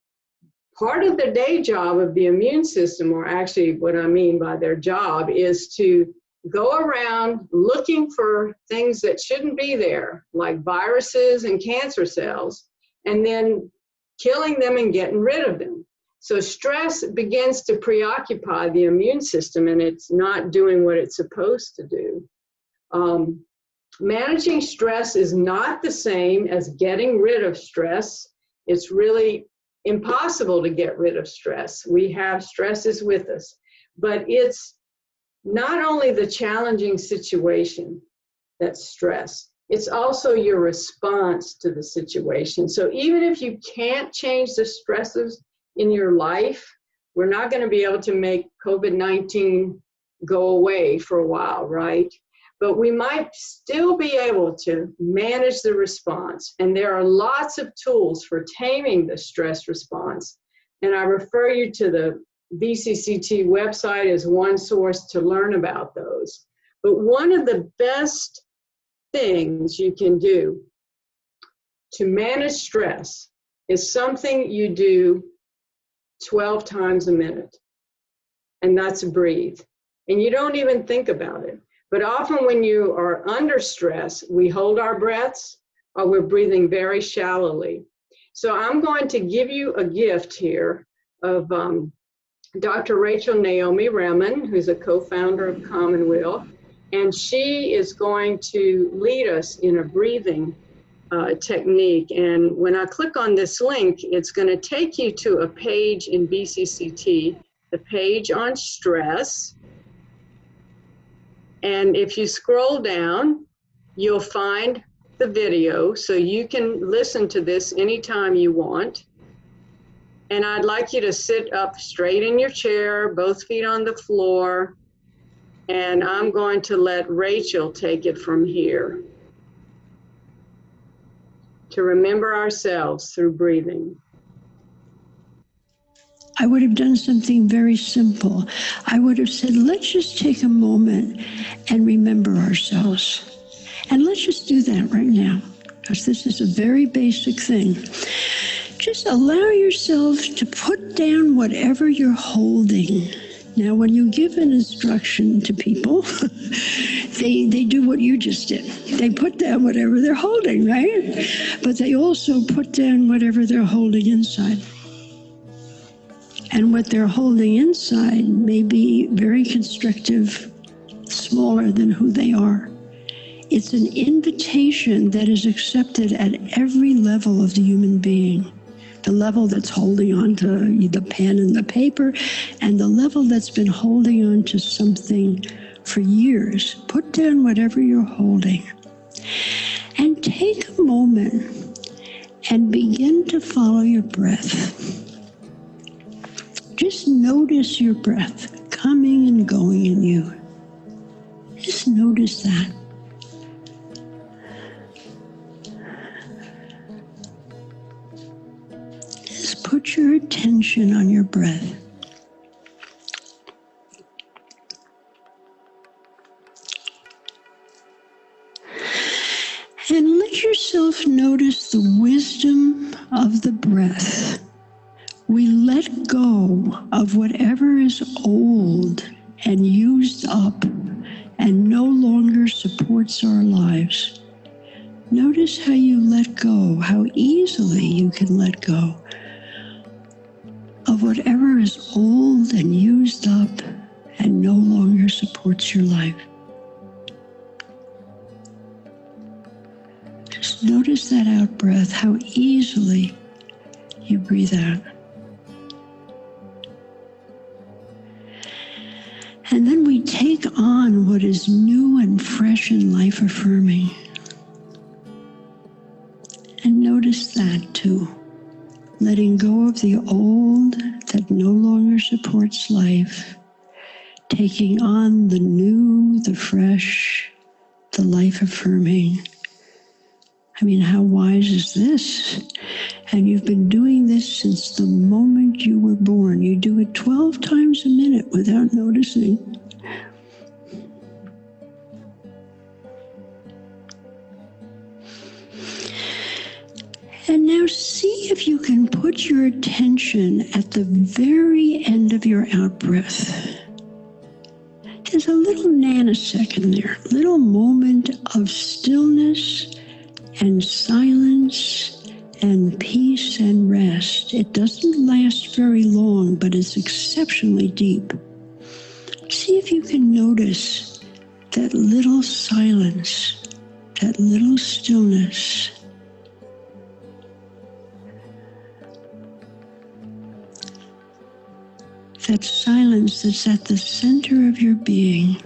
part of the day job of the immune system, or actually what I mean by their job, is to go around looking for things that shouldn't be there, like viruses and cancer cells, and then killing them and getting rid of them. So stress begins to preoccupy the immune system, and it's not doing what it's supposed to do. Managing stress is not the same as getting rid of stress. It's really impossible to get rid of stress. We have stresses with us, but it's not only the challenging situation that's stress, it's also your response to the situation. So even if you can't change the stresses in your life, we're not going to be able to make COVID-19 go away for a while, right? But we might still be able to manage the response. And there are lots of tools for taming the stress response. And I refer you to the VCCT website as one source to learn about those. But one of the best things you can do to manage stress is something you do 12 times a minute. And that's breathe. And you don't even think about it. But often when you are under stress, we hold our breaths or we're breathing very shallowly. So I'm going to give you a gift here of Dr. Naomi Remen, who's a co-founder of Commonweal, and she is going to lead us in a breathing technique. And when I click on this link, it's going to take you to a page in BCCT, the page on stress. And if you scroll down, you'll find the video, so you can listen to this anytime you want. And I'd like you to sit up straight in your chair, both feet on the floor. And I'm going to let Rachel take it from here to remember ourselves through breathing. I would have done something very simple. I would have said, let's just take a moment and remember ourselves. And let's just do that right now, because this is a very basic thing. Just allow yourself to put down whatever you're holding. Now, when you give an instruction to people, they do what you just did. They put down whatever they're holding, right? But they also put down whatever they're holding inside. And what they're holding inside may be very constrictive, smaller than who they are. It's an invitation that is accepted at every level of the human being. The level that's holding on to the pen and the paper, and the level that's been holding on to something for years. Put down whatever you're holding. And take a moment and begin to follow your breath. Just notice your breath coming and going in you. Just notice that. Just put your attention on your breath. And let yourself notice the wisdom of the breath. We let go of whatever is old and used up and no longer supports our lives. Notice how you let go, how easily you can let go of whatever is old and used up and no longer supports your life. Just notice that out breath, how easily you breathe out. And then we take on what is new and fresh and life-affirming. And notice that too. Letting go of the old that no longer supports life. Taking on the new, the fresh, the life-affirming. I mean, how wise is this? And you've been doing this since the moment you were born. You do it 12 times a minute without noticing. And now see if you can put your attention at the very end of your out-breath. There's a little nanosecond there, little moment of stillness and silence and peace and rest. It doesn't last very long, but it's exceptionally deep. See if you can notice that little silence, that little stillness. That silence that's at the center of your being.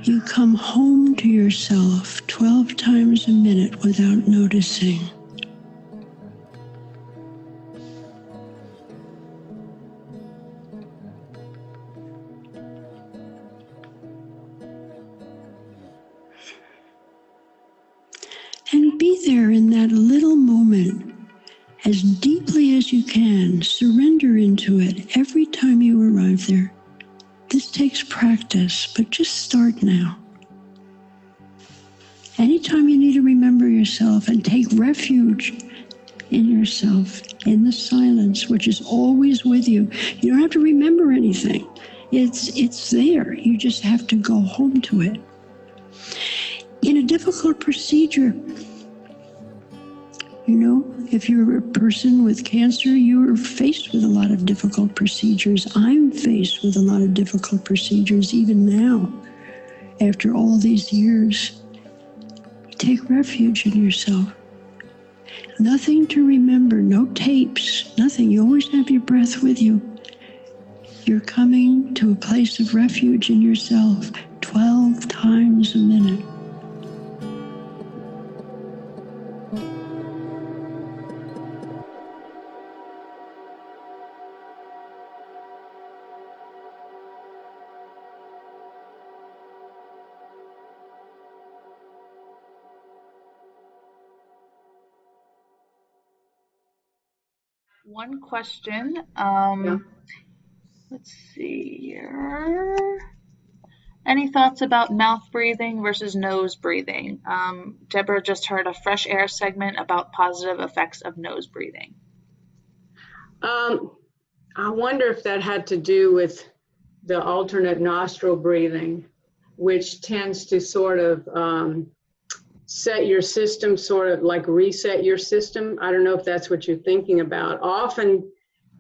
You come home to yourself 12 times a minute without noticing. And be there in that little moment as deeply as you can. Surrender into it every time you arrive there. This takes practice, but just start now. Anytime you need to remember yourself and take refuge in yourself, in the silence, which is always with you. You don't have to remember anything. It's there. You just have to go home to it. In a difficult procedure, you know, if you're a person with cancer, you're faced with a lot of difficult procedures. I'm faced with a lot of difficult procedures even now, after all these years. Take refuge in yourself. Nothing to remember, no tapes, nothing. You always have your breath with you. You're coming to a place of refuge in yourself 12 times a minute. One question. Yeah. Let's see here. Any thoughts about mouth breathing versus nose breathing? Deborah just heard a fresh air segment about positive effects of nose breathing. I wonder if that had to do with the alternate nostril breathing, which tends to sort of set your system, sort of like reset your system. I don't know if that's what you're thinking about. Often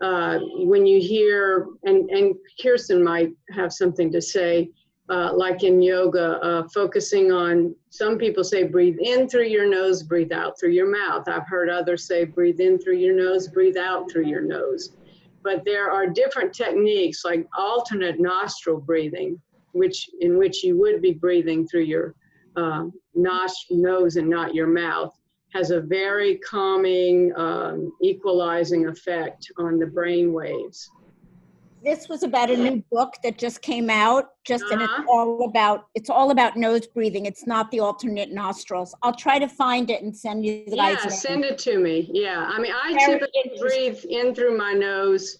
when you hear, and Kirsten might have something to say, like in yoga, focusing on, some people say breathe in through your nose, breathe out through your mouth. I've heard others say breathe in through your nose, breathe out through your nose. But there are different techniques like alternate nostril breathing, in which you would be breathing through your nose and not your mouth, has a very calming, equalizing effect on the brain waves. This was about a new book that just came out, and Uh-huh. it's all about nose breathing. It's not the alternate nostrils. I'll try to find it and send you the Yeah, guys. send it to me. Yeah, I mean, I Very typically interesting. breathe in through my nose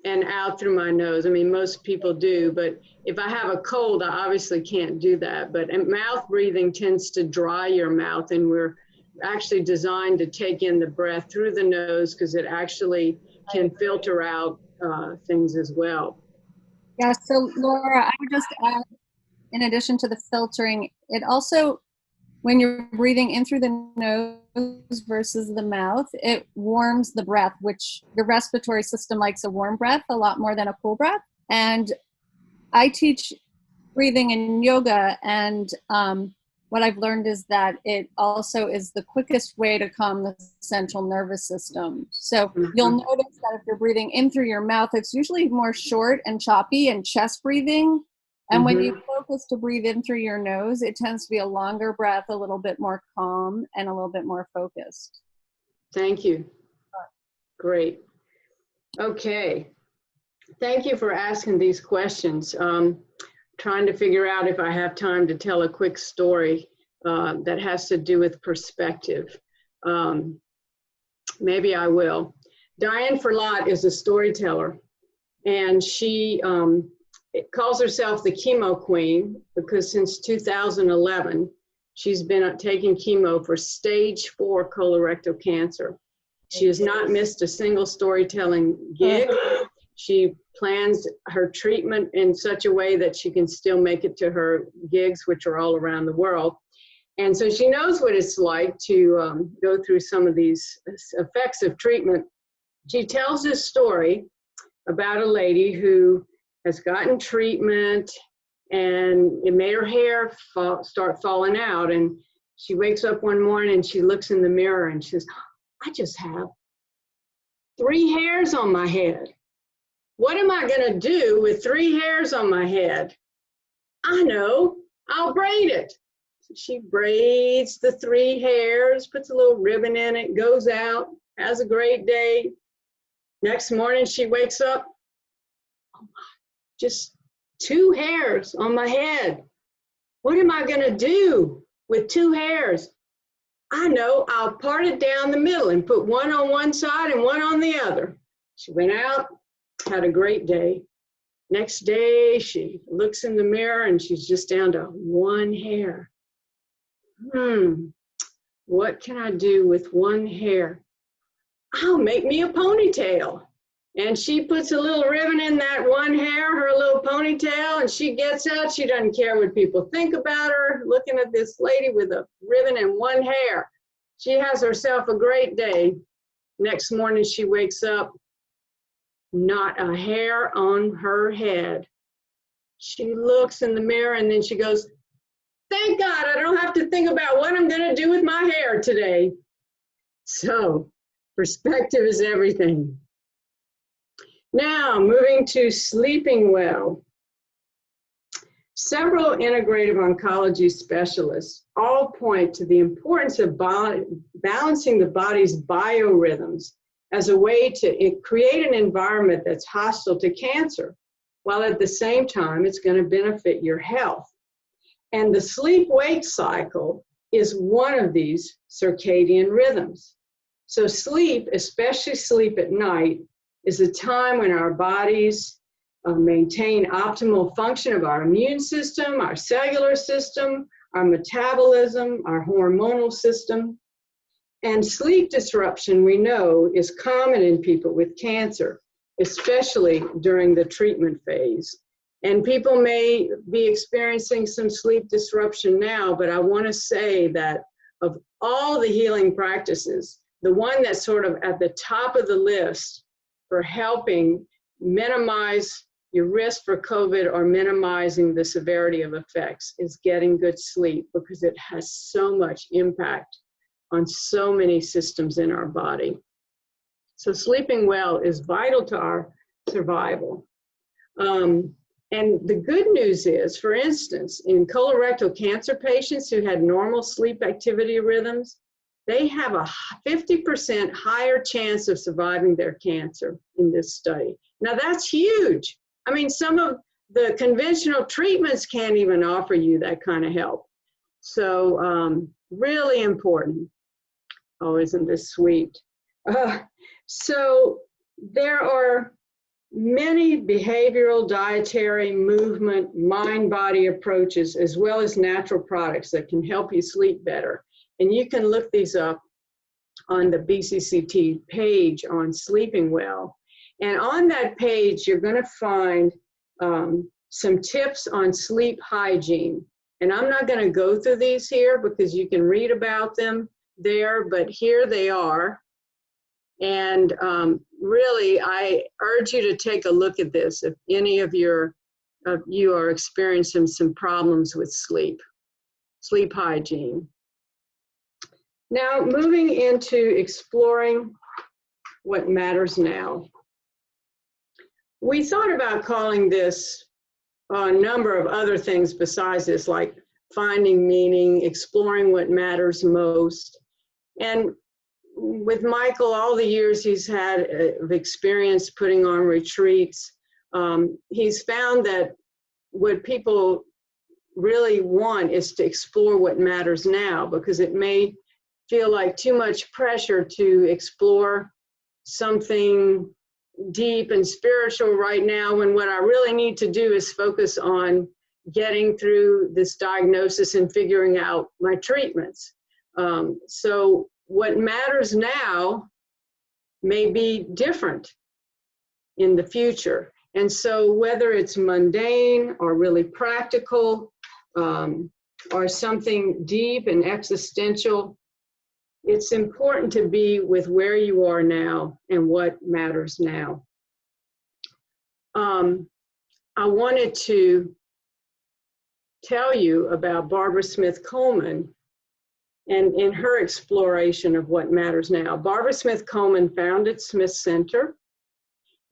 and out through my nose. I mean, most people do, but if I have a cold, I obviously can't do that. But mouth breathing tends to dry your mouth, and we're actually designed to take in the breath through the nose because it actually can filter out things as well. Yeah, so Laura, I would just add, in addition to the filtering, it also, when you're breathing in through the nose versus the mouth, it warms the breath, which your respiratory system likes a warm breath a lot more than a cool breath. And I teach breathing in yoga, and what I've learned is that it also is the quickest way to calm the central nervous system. So you'll notice that if you're breathing in through your mouth, it's usually more short and choppy and chest breathing. And when you focus to breathe in through your nose, it tends to be a longer breath, a little bit more calm, and a little bit more focused. Thank you. Great. Okay. Thank you for asking these questions. Trying to figure out if I have time to tell a quick story that has to do with perspective. Maybe I will. Diane Ferlat is a storyteller, and she calls herself the chemo queen because since 2011, she's been taking chemo for stage 4 colorectal cancer. She has not missed a single storytelling gig. She plans her treatment in such a way that she can still make it to her gigs, which are all around the world. And so she knows what it's like to go through some of these effects of treatment. She tells this story about a lady who has gotten treatment and it made her hair start falling out. And she wakes up one morning and she looks in the mirror and she says, I just have 3 hairs on my head. What am I gonna do with 3 hairs on my head? I know, I'll braid it. So she braids the 3 hairs, puts a little ribbon in it, goes out, has a great day. Next morning she wakes up, oh my, just 2 hairs on my head. What am I gonna do with 2 hairs? I know, I'll part it down the middle and put one on one side and one on the other. She went out, had a great day. Next day, she looks in the mirror and she's just down to 1 hair. What can I do with 1 hair? I'll make me a ponytail. And she puts a little ribbon in that 1 hair, her little ponytail, and she gets out. She doesn't care what people think about her, looking at this lady with a ribbon and 1 hair. She has herself a great day. Next morning she wakes up, not a hair on her head. She looks in the mirror and then she goes, thank God I don't have to think about what I'm gonna do with my hair today. So, perspective is everything. Now, moving to sleeping well. Several integrative oncology specialists all point to the importance of balancing the body's biorhythms as a way to create an environment that's hostile to cancer, while at the same time it's going to benefit your health. And the sleep-wake cycle is one of these circadian rhythms. So sleep, especially sleep at night, is a time when our bodies maintain optimal function of our immune system, our cellular system, our metabolism, our hormonal system. And sleep disruption, we know, is common in people with cancer, especially during the treatment phase. And people may be experiencing some sleep disruption now, but I want to say that of all the healing practices, the one that's sort of at the top of the list for helping minimize your risk for COVID or minimizing the severity of effects is getting good sleep, because it has so much impact on so many systems in our body. So sleeping well is vital to our survival. And the good news is, for instance, in colorectal cancer patients who had normal sleep activity rhythms, they have a 50% higher chance of surviving their cancer in this study. Now that's huge. I mean, some of the conventional treatments can't even offer you that kind of help. So really important. Oh, isn't this sweet? So there are many behavioral, dietary, movement, mind-body approaches, as well as natural products that can help you sleep better. And you can look these up on the BCCT page on sleeping well. And on that page, you're going to find some tips on sleep hygiene. And I'm not going to go through these here because you can read about them there, but here they are. And really, I urge you to take a look at this if any of you are experiencing some problems with sleep hygiene. Now, moving into exploring what matters now. We thought about calling this a number of other things besides this, like finding meaning, exploring what matters most. And with Michael, all the years he's had of experience putting on retreats, he's found that what people really want is to explore what matters now, because it may feel like too much pressure to explore something deep and spiritual right now, when what I really need to do is focus on getting through this diagnosis and figuring out my treatments. So what matters now may be different in the future. And so whether it's mundane or really practical, or something deep and existential, it's important to be with where you are now and what matters now. I wanted to tell you about Barbara Smith Coleman and in her exploration of what matters now. Barbara Smith Coleman founded Smith Center,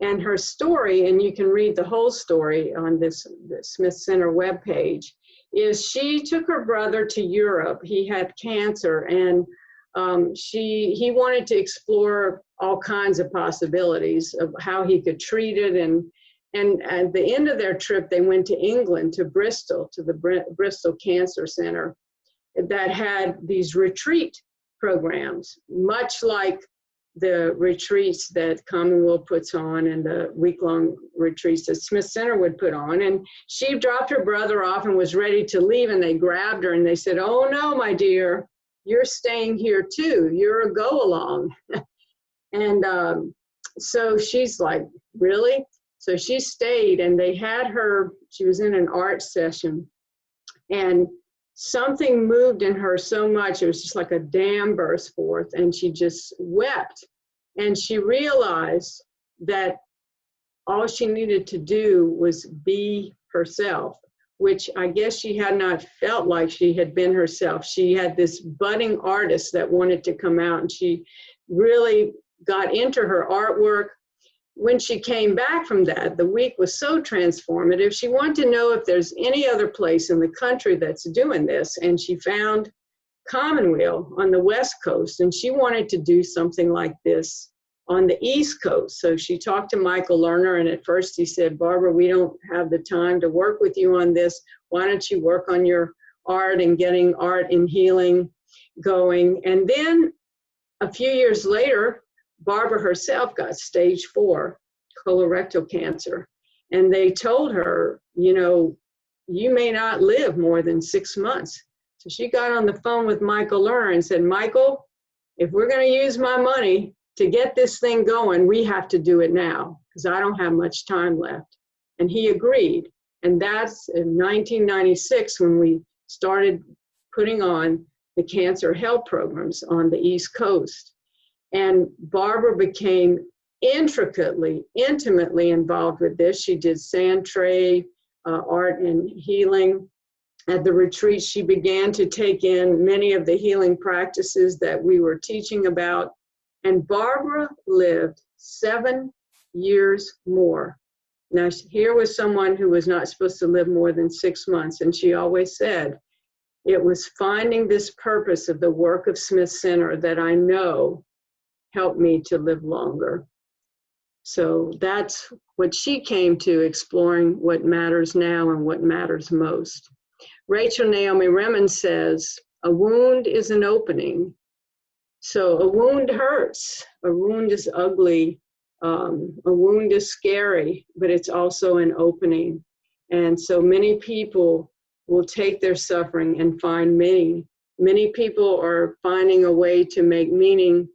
and her story, and you can read the whole story on the Smith Center webpage, is she took her brother to Europe. He had cancer, and he wanted to explore all kinds of possibilities of how he could treat it. And at the end of their trip, they went to England, to Bristol, to the Bristol Cancer Center that had these retreat programs, much like the retreats that Commonwealth puts on and the week-long retreats that Smith Center would put on. And she dropped her brother off and was ready to leave, and they grabbed her and they said, "Oh no, my dear, you're staying here too. You're a go-along." And so she's like, "Really?" So she stayed, and they had her, she was in an art session, and something moved in her so much, it was just like a dam burst forth, and she just wept. And she realized that all she needed to do was be herself, which I guess she had not felt like she had been herself. She had this budding artist that wanted to come out, and she really got into her artwork. When she came back from that, the week was so transformative. She wanted to know if there's any other place in the country that's doing this, and she found Commonweal on the West Coast, and she wanted to do something like this on the East Coast. So she talked to Michael Lerner, and at first he said, "Barbara, we don't have the time to work with you on this. Why don't you work on your art and getting art and healing going?" And then a few years later, Barbara herself got stage 4 colorectal cancer. And they told her, you know, you may not live more than 6 months. So she got on the phone with Michael Lerner and said, "Michael, if we're going to use my money to get this thing going, we have to do it now because I don't have much time left." And he agreed. And that's in 1996 when we started putting on the cancer help programs on the East Coast. And Barbara became intricately, intimately involved with this. She did sand tray, art and healing. At the retreat, she began to take in many of the healing practices that we were teaching about. And Barbara lived 7 years more. Now, here was someone who was not supposed to live more than 6 months. And she always said, it was finding this purpose of the work of Smith Center that I know helped me to live longer. So that's what she came to, exploring what matters now and what matters most. Rachel Naomi Remen says, "A wound is an opening." So a wound hurts. A wound is ugly. A wound is scary, but it's also an opening. And so many people will take their suffering and find meaning. Many people are finding a way to make meaning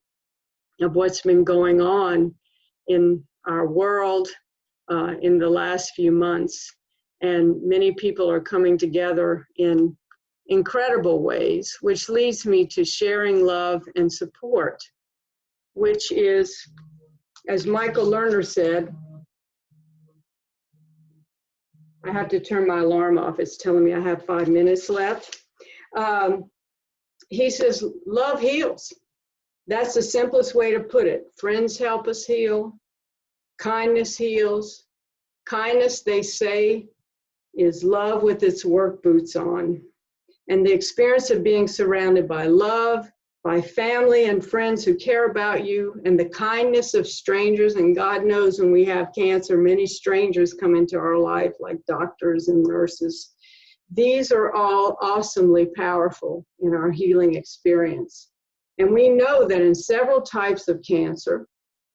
of what's been going on in our world in the last few months. And many people are coming together in incredible ways, which leads me to sharing love and support, which is, as Michael Lerner said, I have to turn my alarm off. It's telling me I have 5 minutes left. He says, love heals. That's the simplest way to put it. Friends help us heal. Kindness heals. Kindness, they say, is love with its work boots on. And the experience of being surrounded by love, by family and friends who care about you, and the kindness of strangers. And God knows when we have cancer, many strangers come into our life, like doctors and nurses. These are all awesomely powerful in our healing experience. And we know that in several types of cancer,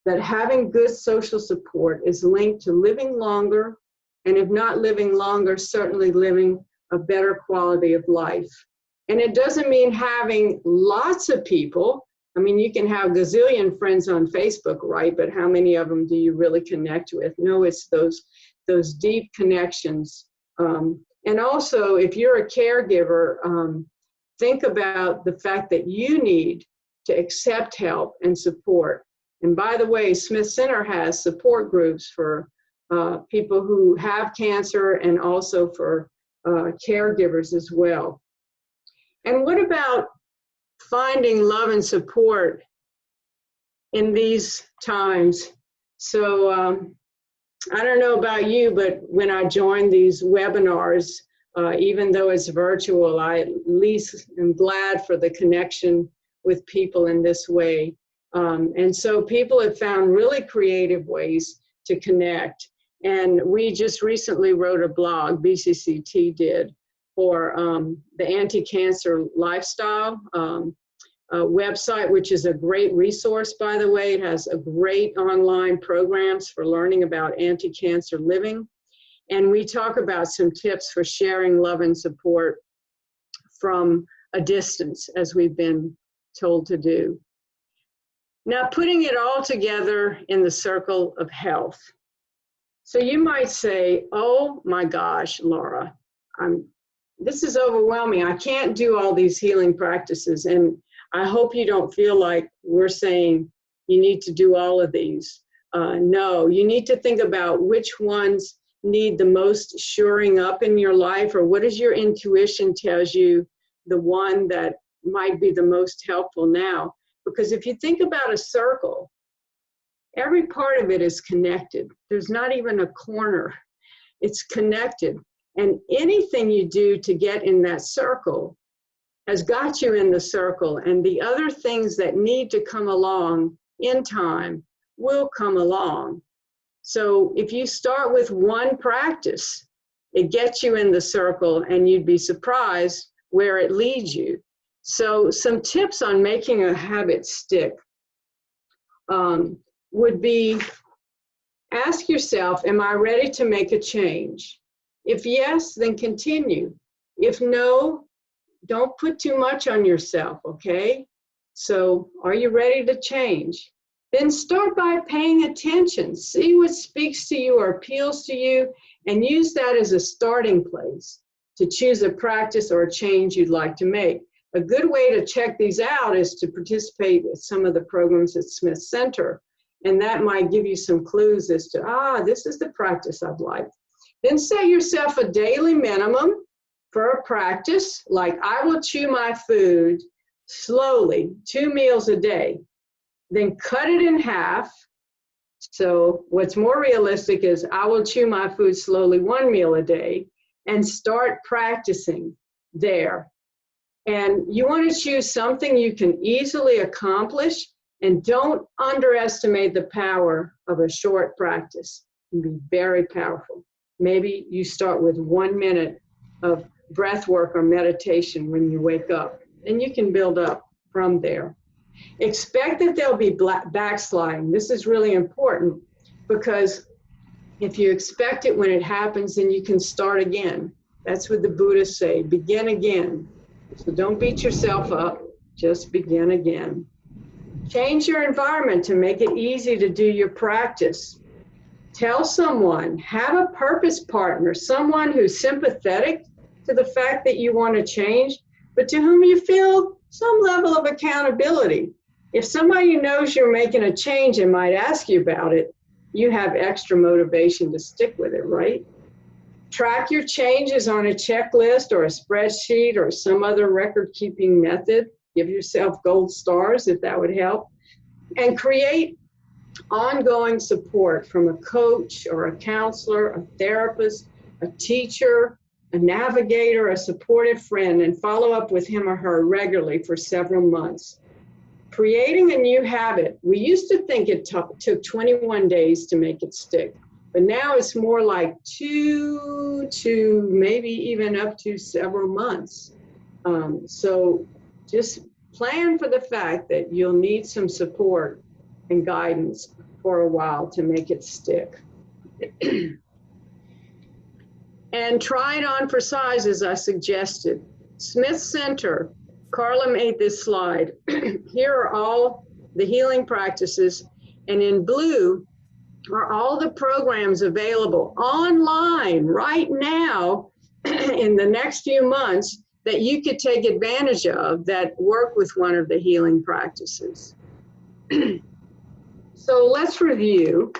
that having good social support is linked to living longer, and if not living longer, certainly living a better quality of life. And it doesn't mean having lots of people I mean, you can have gazillion friends on Facebook, right? But how many of them do you really connect with? No, it's those deep connections. And also, if you're a caregiver, think about the fact that you need to accept help and support. And by the way, Smith Center has support groups for people who have cancer and also for caregivers as well. And what about finding love and support in these times? So I don't know about you, but when I join these webinars, even though it's virtual, I at least am glad for the connection with people in this way. And so people have found really creative ways to connect. And we just recently wrote a blog, BCCT did, for the Anti-Cancer Lifestyle website, which is a great resource, by the way. It has a great online programs for learning about anti-cancer living. And we talk about some tips for sharing love and support from a distance, as we've been told to do. Now, putting it all together in the circle of health. So you might say, oh my gosh, Laura, this is overwhelming. I can't do all these healing practices. And I hope you don't feel like we're saying you need to do all of these. No, you need to think about which ones need the most shoring up in your life, or what does your intuition tells you the one that might be the most helpful now. Because if you think about a circle, every part of it is connected. There's not even a corner. It's connected. And anything you do to get in that circle has got you in the circle. And the other things that need to come along in time will come along. So if you start with one practice, it gets you in the circle, and you'd be surprised where it leads you. So some tips on making a habit stick would be, ask yourself, am I ready to make a change? If yes, then continue. If no, don't put too much on yourself, okay? So are you ready to change? Then start by paying attention. See what speaks to you or appeals to you, and use that as a starting place to choose a practice or a change you'd like to make. A good way to check these out is to participate in some of the programs at Smith Center, and that might give you some clues as to, this is the practice I'd like. Then set yourself a daily minimum for a practice, like I will chew my food slowly, 2 meals a day. Then cut it in half. So what's more realistic is I will chew my food slowly 1 meal a day, and start practicing there. And you want to choose something you can easily accomplish, and don't underestimate the power of a short practice. It can be very powerful. Maybe you start with 1 minute of breath work or meditation when you wake up, and you can build up from there. Expect that there'll be backsliding. This is really important, because if you expect it when it happens, then you can start again. That's what the Buddhists say, begin again. So don't beat yourself up, just begin again. Change your environment to make it easy to do your practice. Tell someone, have a purpose partner, someone who's sympathetic to the fact that you want to change, but to whom you feel some level of accountability. If somebody knows you're making a change and might ask you about it, you have extra motivation to stick with it, right? Track your changes on a checklist or a spreadsheet or some other record-keeping method. Give yourself gold stars if that would help. And create ongoing support from a coach or a counselor, a therapist, a teacher, a navigator, a supportive friend, and follow up with him or her regularly for several months. Creating a new habit. We used to think it took 21 days to make it stick, but now it's more like 2 to maybe even up to several months. So just plan for the fact that you'll need some support and guidance for a while to make it stick. And try it on for size as I suggested. Smith Center Carla made this slide. Here are all the healing practices, and in blue are all the programs available online right now in the next few months that you could take advantage of that work with one of the healing practices. So let's review.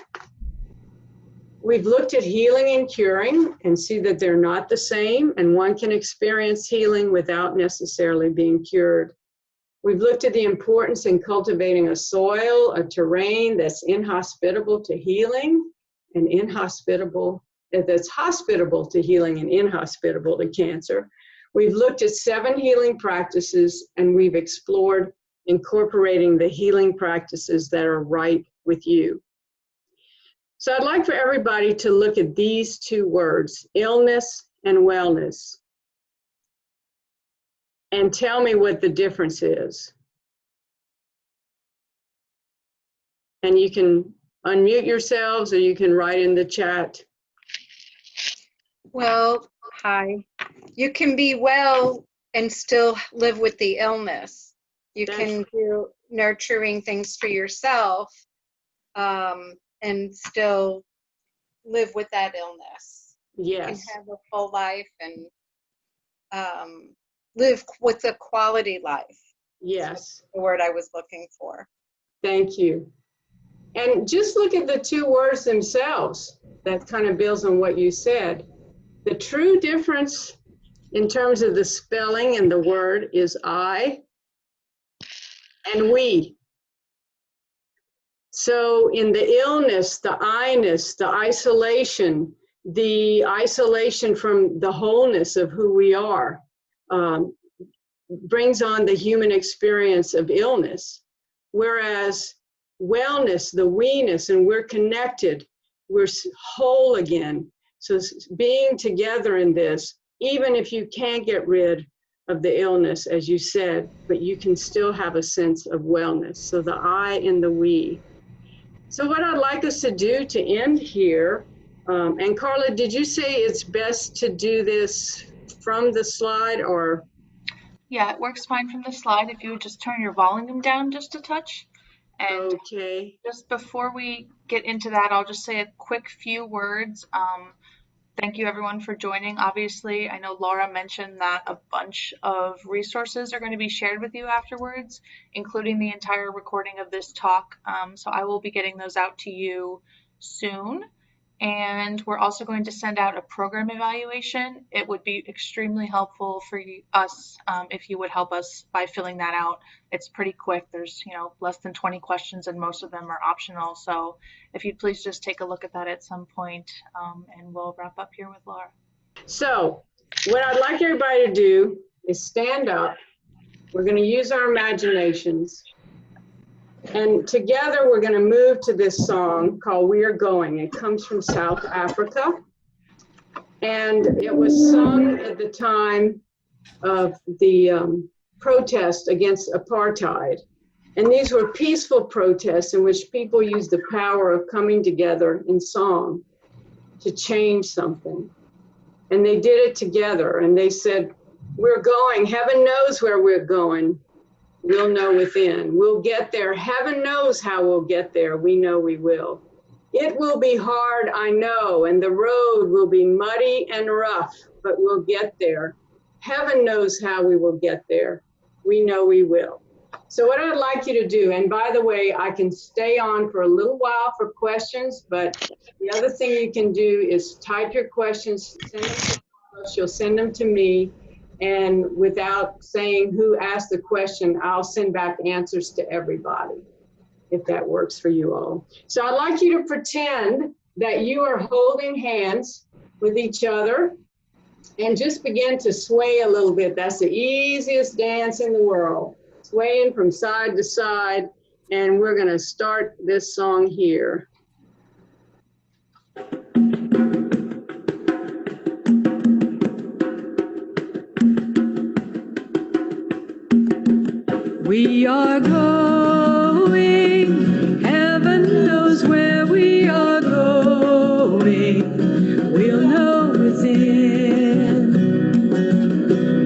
We've looked at healing and curing and see that they're not the same, and one can experience healing without necessarily being cured. We've looked at the importance in cultivating a soil, a terrain that's inhospitable to healing and that's hospitable to healing and inhospitable to cancer. We've looked at 7 healing practices, and we've explored incorporating the healing practices that are right with you. So I'd like for everybody to look at these 2 words, illness and wellness, and tell me what the difference is. And you can unmute yourselves, or you can write in the chat. Well, hi. You can be well and still live with the illness. You can do nurturing things for yourself and still live with that illness. Yes. You can have a full life and live with a quality life. Yes. The word I was looking for. Thank you. And just look at the 2 words themselves. That kind of builds on what you said. The true difference in terms of the spelling and the word is I and we. So in the illness, the I-ness, the isolation from the wholeness of who we are, brings on the human experience of illness. Whereas wellness, the we-ness, and we're connected, we're whole again. So being together in this, even if you can't get rid of the illness, as you said, but you can still have a sense of wellness. So the I and the we. So what I'd like us to do to end here, and Carla, did you say it's best to do this from the slide, or? Yeah, it works fine from the slide if you would just turn your volume down just a touch. And okay. Just before we get into that, I'll just say a quick few words. Thank you everyone for joining. Obviously, I know Laura mentioned that a bunch of resources are going to be shared with you afterwards, including the entire recording of this talk. So I will be getting those out to you soon. And we're also going to send out a program evaluation. It would be extremely helpful for us if you would help us by filling that out. It's pretty quick. There's less than 20 questions, and most of them are optional. So if you'd please just take a look at that at some point, and we'll wrap up here with Laura. So what I'd like everybody to do is stand up. We're going to use our imaginations. And together we're going to move to this song called We Are Going. It comes from South Africa. And it was sung at the time of the protest against apartheid. And these were peaceful protests in which people used the power of coming together in song to change something. And they did it together. And they said, we're going. Heaven knows where we're going. We'll know within. We'll get there. Heaven knows how we'll get there. We know we will. It will be hard, I know, and the road will be muddy and rough, but we'll get there. Heaven knows how we will get there. We know we will. So what I'd like you to do, and by the way, I can stay on for a little while for questions, but the other thing you can do is type your questions, send them to us, you'll send them to me. And without saying who asked the question, I'll send back answers to everybody, if that works for you all. So I'd like you to pretend that you are holding hands with each other and just begin to sway a little bit. That's the easiest dance in the world, swaying from side to side. And we're going to start this song here. We are going, heaven knows where we are going, we'll know within,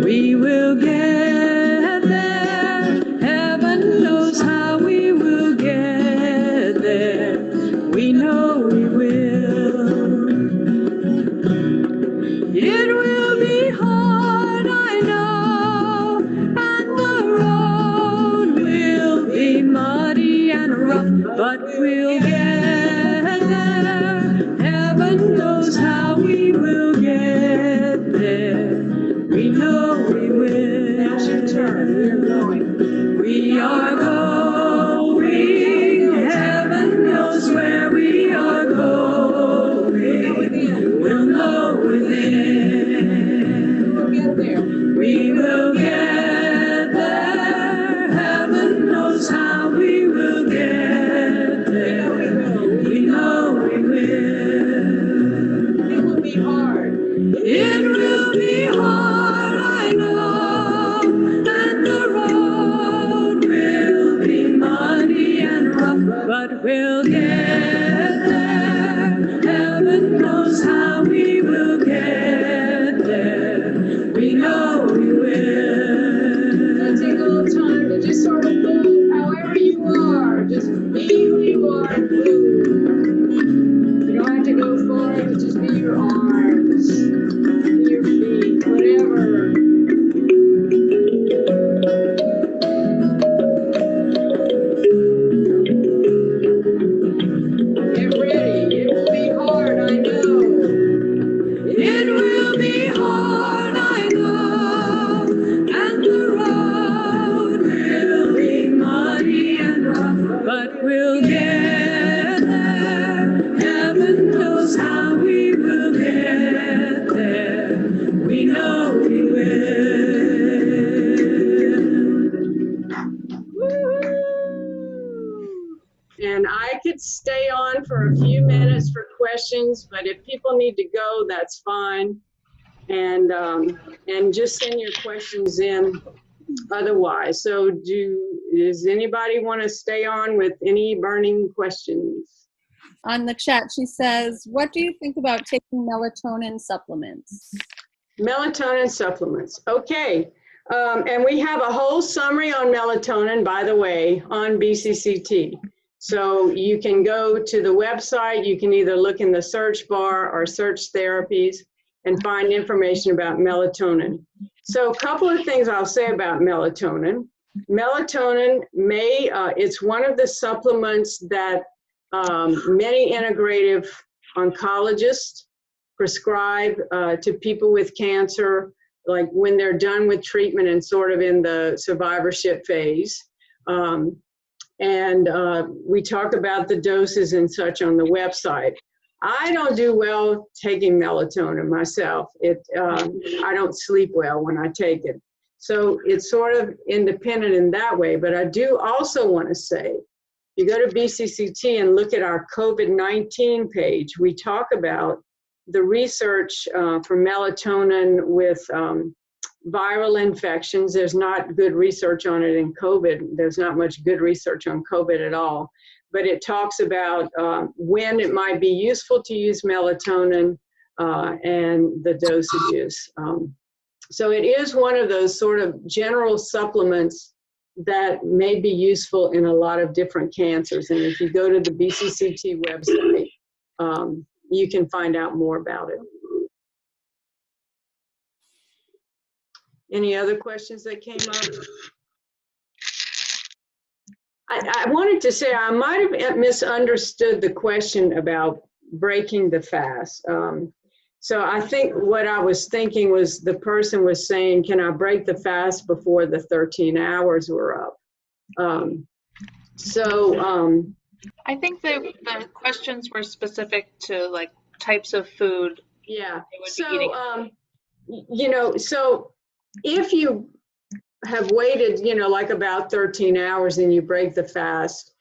we will get there. we will. It will be hard, I know, and the road will be muddy and rough, but we'll get there. Heaven knows how we will get there. We know we will. Now's your turn. We're going. We are going. Heaven knows where we are going. We'll know within. We'll get there. We will get there. Heaven knows how we will get there. We know we will. It will be hard. It will be hard, I know, and the road will be muddy and rough, but we'll get there. Heaven knows how we will get there. We know we will. It'll take a little time to just sort of move however you are. Just be who you are and move. You don't have to go far, but just be your arms, be your feet, whatever. Get ready. It will be hard, I know. It will be hard, I know, and the road will be muddy and rough, but we'll get there. Heaven knows how we will get there. We know we will. And I could stay on for a few minutes for questions, but if people need to go, that's fine. And just send your questions in otherwise. So does anybody want to stay on with any burning questions? On the chat, she says, what do you think about taking melatonin supplements? Melatonin supplements. Okay. And we have a whole summary on melatonin, by the way, on BCCT. So you can go to the website. You can either look in the search bar or search therapies and find information about melatonin. So a couple of things I'll say about melatonin. Melatonin it's one of the supplements that many integrative oncologists prescribe to people with cancer, like when they're done with treatment and sort of in the survivorship phase. We talk about the doses and such on the website. I don't do well taking melatonin myself. I don't sleep well when I take it. So it's sort of independent in that way. But I do also want to say, you go to BCCT and look at our COVID-19 page, we talk about the research for melatonin with viral infections. There's not good research on it in COVID. There's not much good research on COVID at all. But it talks about when it might be useful to use melatonin and the dosages. So it is one of those sort of general supplements that may be useful in a lot of different cancers. And if you go to the BCCT website, you can find out more about it. Any other questions that came up? I wanted to say I might have misunderstood the question about breaking the fast. So I think what I was thinking was the person was saying, can I break the fast before the 13 hours were up? I think the questions were specific to like types of food. Yeah. They would be So, eating. So if you have waited, like about 13 hours and you break the fast,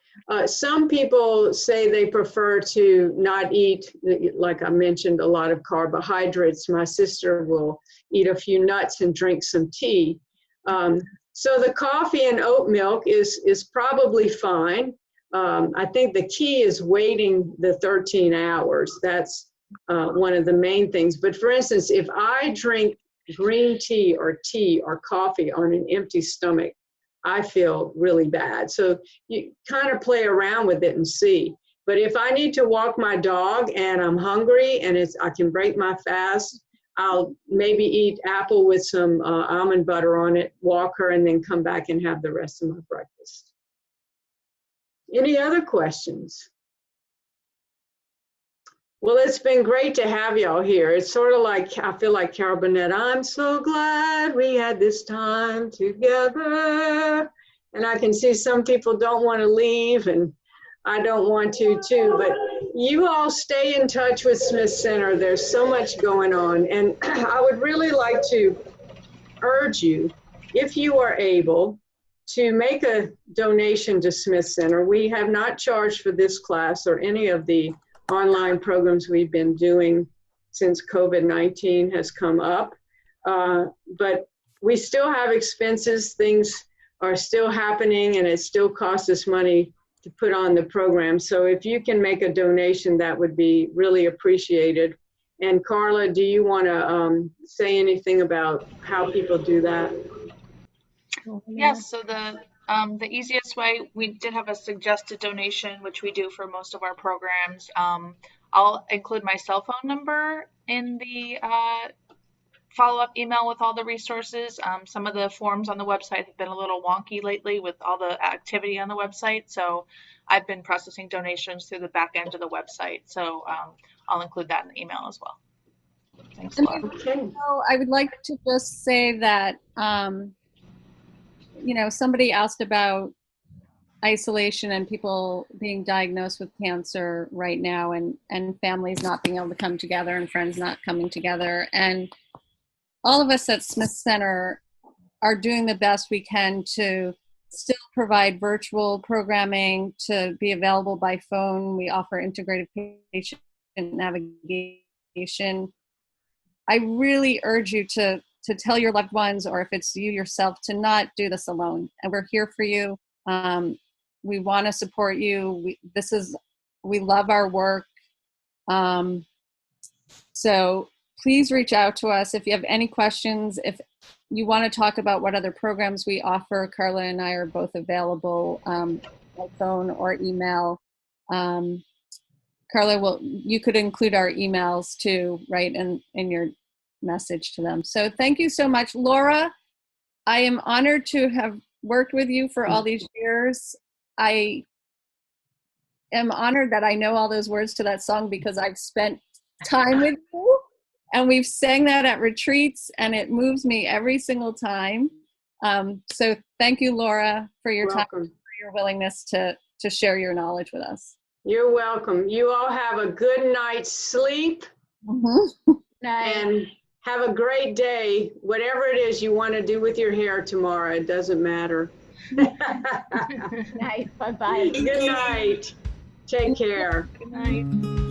some people say they prefer to not eat, like I mentioned, a lot of carbohydrates. My sister will eat a few nuts and drink some tea. So the coffee and oat milk is probably fine. I think the key is waiting the 13 hours. That's one of the main things. But for instance, if I drink green tea or coffee on an empty stomach, I feel really bad. So you kind of play around with it and see. But if I need to walk my dog and I'm hungry and I can break my fast, I'll maybe eat apple with some almond butter on it, walk her, and then come back and have the rest of my breakfast. Any other questions? Well, it's been great to have y'all here. It's sort of like, I feel like Carol Burnett, I'm so glad we had this time together. And I can see some people don't want to leave, and I don't want to too, but you all stay in touch with Smith Center. There's so much going on. And I would really like to urge you, if you are able, to make a donation to Smith Center. We have not charged for this class or any of the online programs we've been doing since COVID-19 has come up. But we still have expenses. Things are still happening, and it still costs us money to put on the program. So if you can make a donation, that would be really appreciated. And Carla, do you want to say anything about how people do that? Yes, so the easiest way, we did have a suggested donation, which we do for most of our programs. I'll include my cell phone number in the follow-up email with all the resources. Some of the forms on the website have been a little wonky lately with all the activity on the website, so I've been processing donations through the back end of the website. So I'll include that in the email as well. Thanks, Laura. Okay. So I would like to just say that, you know, somebody asked about isolation and people being diagnosed with cancer right now, and families not being able to come together and friends not coming together. And all of us at Smith Center are doing the best we can to still provide virtual programming, to be available by phone. We offer integrated patient navigation. I really urge you to tell your loved ones, or if it's you yourself, to not do this alone. And we're here for you. We want to support you. We love our work. So please reach out to us if you have any questions. If you want to talk about what other programs we offer, Carla and I are both available by phone or email. Carla, you could include our emails too, right, in your message to them. So thank you so much. Laura, I am honored to have worked with you for all these years. I am honored that I know all those words to that song because I've spent time with you, and we've sang that at retreats, and it moves me every single time. So thank you, Laura, for your time, for your willingness to share your knowledge with us. You're welcome. You all have a good night's sleep. And have a great day. Whatever it is you want to do with your hair tomorrow, it doesn't matter. Good night. Bye-bye. Good night. Take care. Good night.